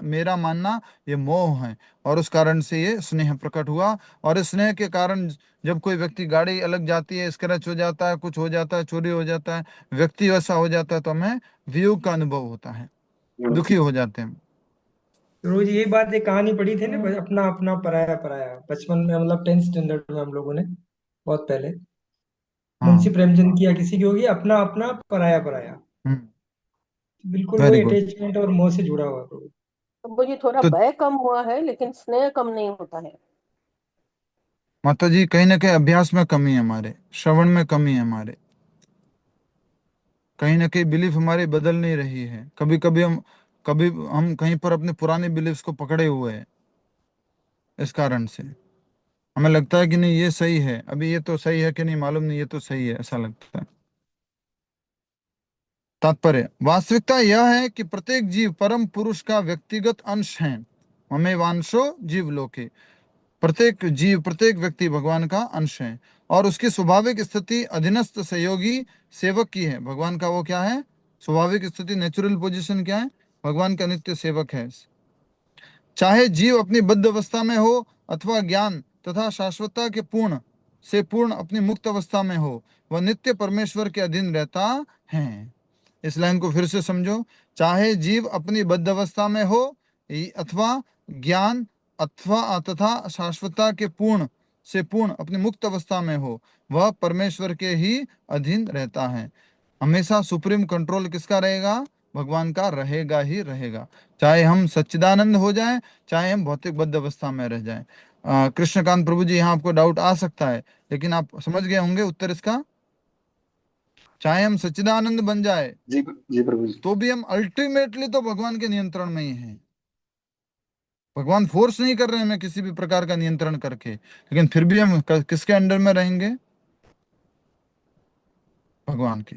मेरा मानना ये मोह है, और उस कारण से ये स्नेह प्रकट हुआ। और इस स्नेह के कारण जब कोई व्यक्ति गाड़ी अलग जाती है, स्क्रैच हो जाता है, कुछ हो जाता है, चोरी हो जाता है, व्यक्ति वैसा हो जाता है, तो हमें वियोग का अनुभव होता है, दुखी हो जाते हैं। रोज यही बात, एक कहानी पढ़ी थी ना, अपना अपना पराया पराया, बचपन में मतलब 10th स्टैंडर्ड में हम लोगों ने, बहुत पहले। हाँ। मुंशी प्रेमचंद की या किसी की होगी, अपना अपना पराया पराया। बिल्कुल वेरी वही गुड। अटैचमेंट और मोह से जुड़ा हुआ है प्रभु। तो मुझे थोड़ा तो भय कम हुआ है लेकिन स्नेह कम नहीं होता है। माता जी कहीं ना कहीं अभ्यास में कमी है, हमारे श्रवण में कमी है, हमारे कहीं ना कहीं बिलीफ हमारी बदल नहीं रही है। कभी हम कहीं पर अपने पुराने बिलीफ्स को पकड़े हुए हैं, इस कारण से हमें लगता है कि नहीं ये सही है, अभी ये तो सही है कि नहीं मालूम नहीं, ये तो सही है, ऐसा लगता है। तात्पर्य वास्तविकता यह है कि प्रत्येक जीव परम पुरुष का व्यक्तिगत अंश है। ममे वांशो जीव लोके, प्रत्येक जीव प्रत्येक व्यक्ति भगवान का अंश है, और उसकी स्वाभाविक स्थिति अधीनस्थ सहयोगी सेवक की है। भगवान का वो क्या है? स्वाभाविक स्थिति, नेचुरल पोजीशन क्या है? भगवान का नित्य सेवक है। चाहे जीव अपनी बद्ध अवस्था में हो अथवा ज्ञान तथा शाश्वतता के पूर्ण से पूर्ण अपनी मुक्त अवस्था में हो, वह नित्य परमेश्वर के अधीन रहता है। इस लाइन को फिर से समझो। चाहे जीव अपनी बद्ध अवस्था में हो अथवा ज्ञान अथवा तथा शाश्वतता के पूर्ण से पूर्ण अपनी मुक्त अवस्था में हो, वह परमेश्वर के ही अधीन रहता है। हमेशा सुप्रीम कंट्रोल किसका रहेगा? भगवान का रहेगा ही रहेगा। चाहे हम सच्चिदानंद हो जाएं, चाहे हम भौतिक बद्ध अवस्था में रह जाएं। कृष्णकांत प्रभु जी, यहाँ आपको डाउट आ सकता है, लेकिन आप समझ गए होंगे उत्तर इसका। चाहे हम सच्चिदानंद बन जाए जी जी प्रभु जी। तो भी हम अल्टीमेटली तो भगवान के नियंत्रण में ही हैं। भगवान फोर्स नहीं कर रहे हैं हमें किसी भी प्रकार का नियंत्रण करके, लेकिन फिर भी हम किसके अंडर में रहेंगे? भगवान के।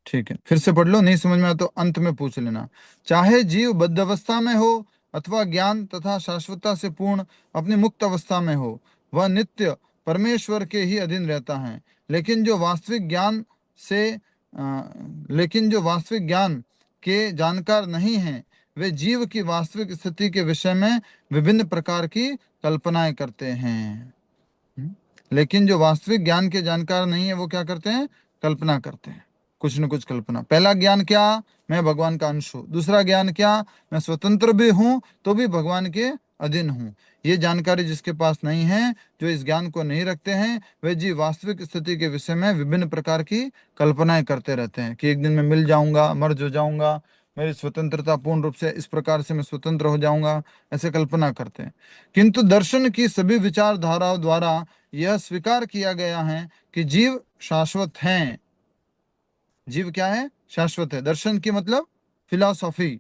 ठीक है, फिर से पढ़ लो, नहीं समझ में आया तो अंत में पूछ लेना। चाहे जीव बद्ध अवस्था में हो अथवा ज्ञान तथा शाश्वतता से पूर्ण अपनी मुक्त अवस्था में हो, वह नित्य परमेश्वर के ही अधीन रहता है। लेकिन जो वास्तविक ज्ञान के जानकार नहीं है, वे जीव की वास्तविक स्थिति के विषय में विभिन्न प्रकार की कल्पनाएं करते हैं। लेकिन जो वास्तविक ज्ञान के जानकार नहीं है, वो क्या करते हैं? कल्पना करते हैं, कुछ न कुछ कल्पना। पहला ज्ञान क्या? मैं भगवान का अंश हूँ। दूसरा ज्ञान क्या? मैं स्वतंत्र भी हूँ तो भी भगवान के अधीन हूँ। ये जानकारी जिसके पास नहीं है, जो इस ज्ञान को नहीं रखते हैं, वे जी वास्तविक स्थिति के विषय में विभिन्न प्रकार की कल्पनाएं करते रहते हैं कि एक दिन मैं मिल जाऊंगा, मर्ज हो जाऊंगा, मेरी स्वतंत्रता पूर्ण रूप से इस प्रकार से मैं स्वतंत्र हो जाऊंगा, ऐसे कल्पना करते हैं। किंतु दर्शन की सभी विचारधाराओं द्वारा यह स्वीकार किया गया है कि जीव शाश्वत हैं। जीव क्या है? शाश्वत है। दर्शन की मतलब फिलॉसफी।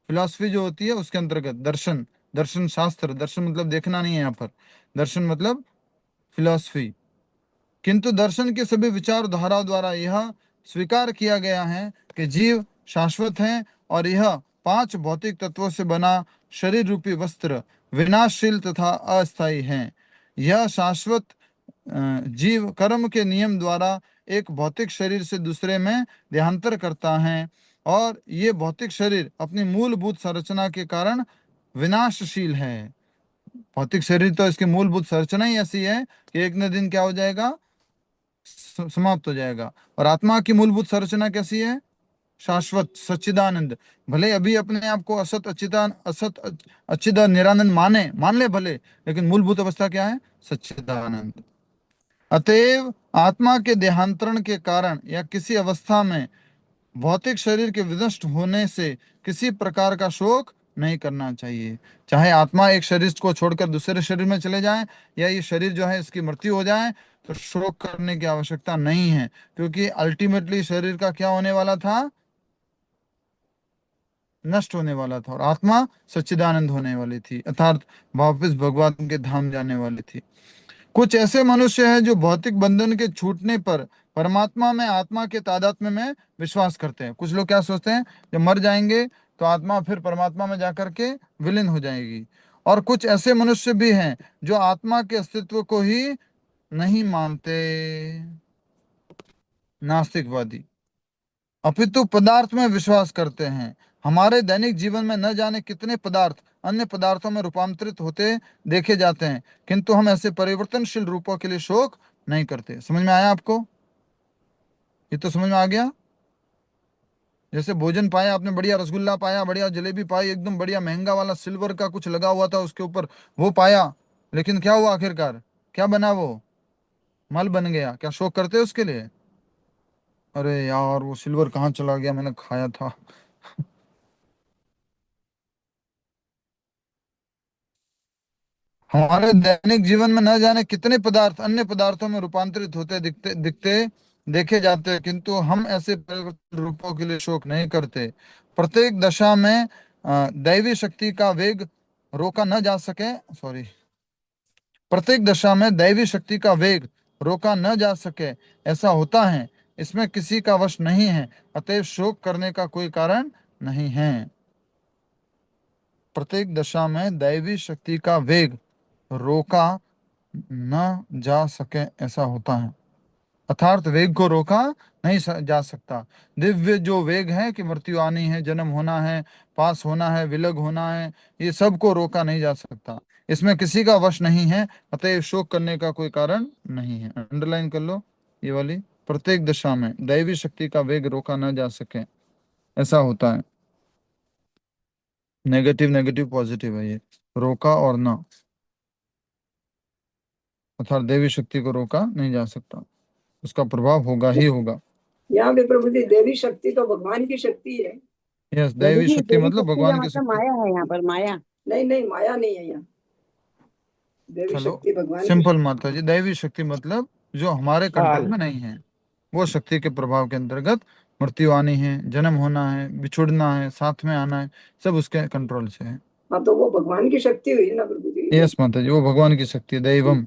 फिलॉसफी जो होती है उसके अंतर्गत दर्शन, दर्शन शास्त्र। दर्शन मतलब देखना नहीं है यहाँ पर, दर्शन मतलब फिलॉसफी। किंतु दर्शन के सभी विचारधाराओं द्वारा यह स्वीकार किया गया है कि जीव शाश्वत हैं और यह 5 भौतिक तत्वों से बना शरीर रूपी वस्त्र विनाशशील तथा अस्थायी है। यह शाश्वत जीव कर्म के नियम द्वारा एक भौतिक शरीर से दूसरे में देहांतर करता है, और ये भौतिक शरीर अपनी मूलभूत संरचना के कारण विनाशशील है। भौतिक शरीर तो इसकी मूलभूत संरचना ही ऐसी है कि एक न दिन क्या हो जाएगा? समाप्त हो जाएगा। और आत्मा की मूलभूत संरचना कैसी है? शाश्वत, सच्चिदानंद। भले अभी अपने आप को असत अच्छिद निरानंद मान ले भले, लेकिन मूलभूत अवस्था क्या है? सच्चिदानंद। अतएव आत्मा के देहांतरण के कारण या किसी अवस्था में भौतिक शरीर के विनष्ट होने से किसी प्रकार का शोक नहीं करना चाहिए। चाहे आत्मा एक शरीर को छोड़कर दूसरे शरीर में चले जाए, या ये शरीर जो है इसकी मृत्यु हो जाए, तो शोक करने की आवश्यकता नहीं है, क्योंकि अल्टीमेटली शरीर का क्या होने वाला था? नष्ट होने वाला था, और आत्मा सच्चिदानंद होने वाली थी, अर्थात वापस भगवान के धाम जाने वाली थी। कुछ ऐसे मनुष्य हैं जो भौतिक बंधन के छूटने पर परमात्मा में आत्मा के तादात्म्य में विश्वास करते हैं। कुछ लोग क्या सोचते हैं? जब मर जाएंगे तो आत्मा फिर परमात्मा में जाकर के विलीन हो जाएगी। और कुछ ऐसे मनुष्य भी हैं जो आत्मा के अस्तित्व को ही नहीं मानते, नास्तिकवादी, अपितु पदार्थ में विश्वास करते हैं। हमारे दैनिक जीवन में न जाने कितने पदार्थ अन्य पदार्थों में रूपांतरित होते देखे जाते हैं, किंतु हम ऐसे परिवर्तनशील रूपों के लिए शोक नहीं करते। समझ में आया आपको? ये तो समझ में आ गया। जैसे भोजन पाया आपने, बढ़िया रसगुल्ला पाया, बढ़िया जलेबी पाई, एकदम बढ़िया महंगा वाला सिल्वर का कुछ लगा हुआ था उसके ऊपर, वो पाया, लेकिन क्या हुआ आखिरकार? क्या बना वो? मल बन गया। क्या शोक करते उसके लिए? अरे यार, वो सिल्वर कहाँ चला गया, मैंने खाया था। हमारे दैनिक जीवन में न जाने कितने पदार्थ अन्य पदार्थों में रूपांतरित होते दिखते दिखते देखे जाते हैं, किंतु हम ऐसे परिवर्तित रूपों के लिए शोक नहीं करते। प्रत्येक दशा में दैवी शक्ति का वेग रोका न जा सके सॉरी प्रत्येक दशा में दैवी शक्ति का वेग रोका न जा सके, ऐसा होता है, इसमें किसी का वश नहीं है, अतएव शोक करने का कोई कारण नहीं है। प्रत्येक दशा में दैवी शक्ति का वेग रोका न जा सके, ऐसा होता है। अर्थात वेग को रोका नहीं जा सकता। दिव्य जो वेग है कि मृत्यु आनी है, जन्म होना है, पास होना है, विलग होना है, ये सब को रोका नहीं जा सकता। इसमें किसी का वश नहीं है, अतएव शोक करने का कोई कारण नहीं है। अंडरलाइन कर लो ये वाली। प्रत्येक दशा में दैवी शक्ति का वेग रोका ना जा सके, ऐसा होता है। नेगेटिव नेगेटिव पॉजिटिव है ये, रोका और ना, अर्थात देवी शक्ति को रोका नहीं जा सकता, उसका प्रभाव होगा ही होगा। यहाँ पे प्रभु जी देवी शक्ति तो भगवान की शक्ति है। यस, प्रभु दैवी जी शक्ति देवी मतलब शक्ति का भगवान की मतलब शक्ति। माया है यहाँ पर, माया। नहीं नहीं, माया नहीं है यहाँ, देवी चलो शक्ति भगवान की सिंपल शक्ति। माता जी, दैवी शक्ति मतलब जो हमारे कंट्रोल में नहीं है, वो शक्ति के प्रभाव के अंतर्गत मृत्यु आनी है, जन्म होना है, बिछुड़ना है, साथ में आना है, सब उसके कंट्रोल से है। हाँ, तो वो भगवान की शक्ति हुई ना प्रभु जी। यस माता जी, वो भगवान की शक्ति है, दैवम।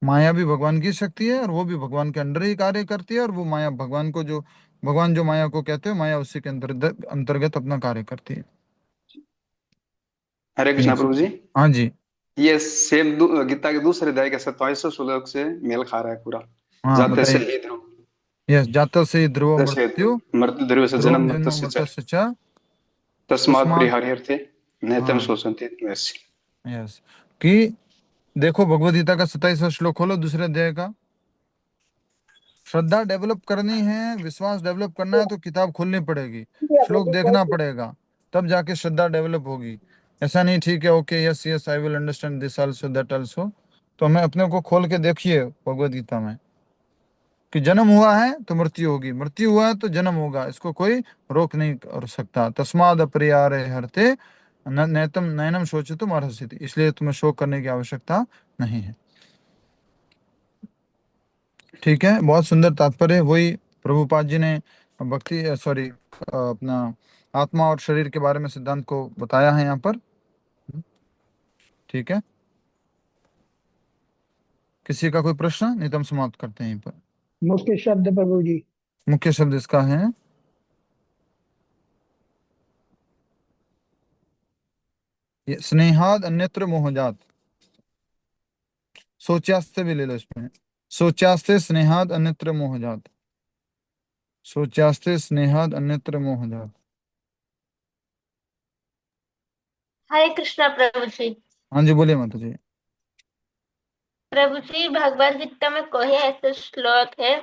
माया भी भगवान की शक्ति है और वो भी भगवान के अंडर ही कार्य करती है, और वो माया भगवान को जो, भगवान जो माया को कहते हैं, माया उसी के अंतर्गत अंतर्गत अपना कार्य करती है। हरे कृष्णा यस, प्रभु जी। हाँ जी, ये सेम गीता के दूसरे अध्याय के 27वें श्लोक से मेल खा रहा है पूरा। हाँ जाते से बताइए। ही ध्रुव, यस, जातः से ध्रुव दशे मृत्यु, मृत्यु ध्रुव से ध्रुवम जन्म जन्म मृत्यु च मृतस्य च तस्मात् तस्मात्। परिहर्यर्थे नैतम हाँ, शोषन्ते वैसे। यस, कि देखो भगवद गीता का 27वां श्लोक खोलो, दूसरे अध्याय का। श्रद्धा डेवलप करनी है, विश्वास डेवलप करना है, तो किताब खोलनी पड़ेगी, श्लोक देखना पड़ेगा, तब जाके श्रद्धा डेवलप होगी। ऐसा नहीं ठीक है okay yes yes I will understand this also that also. तो हमें अपने को खोल के देखिए भगवद गीता में कि जन्म हुआ है तो मृत्यु होगी, मृत्यु हुआ है तो जन्म होगा, इसको कोई रोक नहीं कर सकता। तस्माद अपरियारे हरते नैतम नैनम शोचितुम अर्हसीति, इसलिए तुम्हें शोक करने की आवश्यकता नहीं है। ठीक है, बहुत सुंदर तात्पर्य, वही प्रभुपाद जी ने भक्ति सॉरी अपना आत्मा और शरीर के बारे में सिद्धांत को बताया है यहाँ पर। ठीक है, किसी का कोई प्रश्न? नहीं तो हम समाप्त करते हैं यहीं पर। मुख्य शब्द प्रभु जी। मुख्य शब्द इसका है ये स्नेहाद अन्यत्र मोहजात। सोच्यास्ते भी ले लो इसमें, सोच्यास्ते स्नेहाद अन्यत्र मोहजात, सोच्यास्ते स्नेहाद अन्यत्र मोहजात। हरे कृष्णा प्रभु जी। हाँ जी बोलिए माता जी। प्रभु जी, भगवत गीता में कोई ऐसा श्लोक है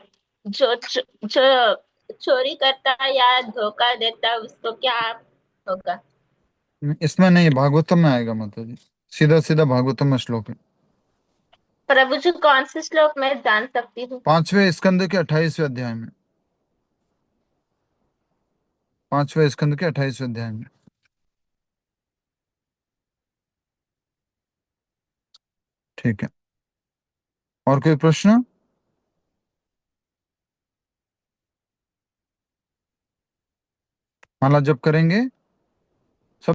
जो जो चोरी करता या धोखा देता, उसको क्या होगा? इसमें नहीं, भागवतम में आएगा माता जी, सीधा सीधा भागवतम में श्लोक है। प्रभु जी कौन से श्लोक मैं जान सकती हूँ? 5वें स्कंद के 28वें अध्याय में, 5वें स्कंद के 28वें अध्याय में। ठीक है, और कोई प्रश्न? माला जप करेंगे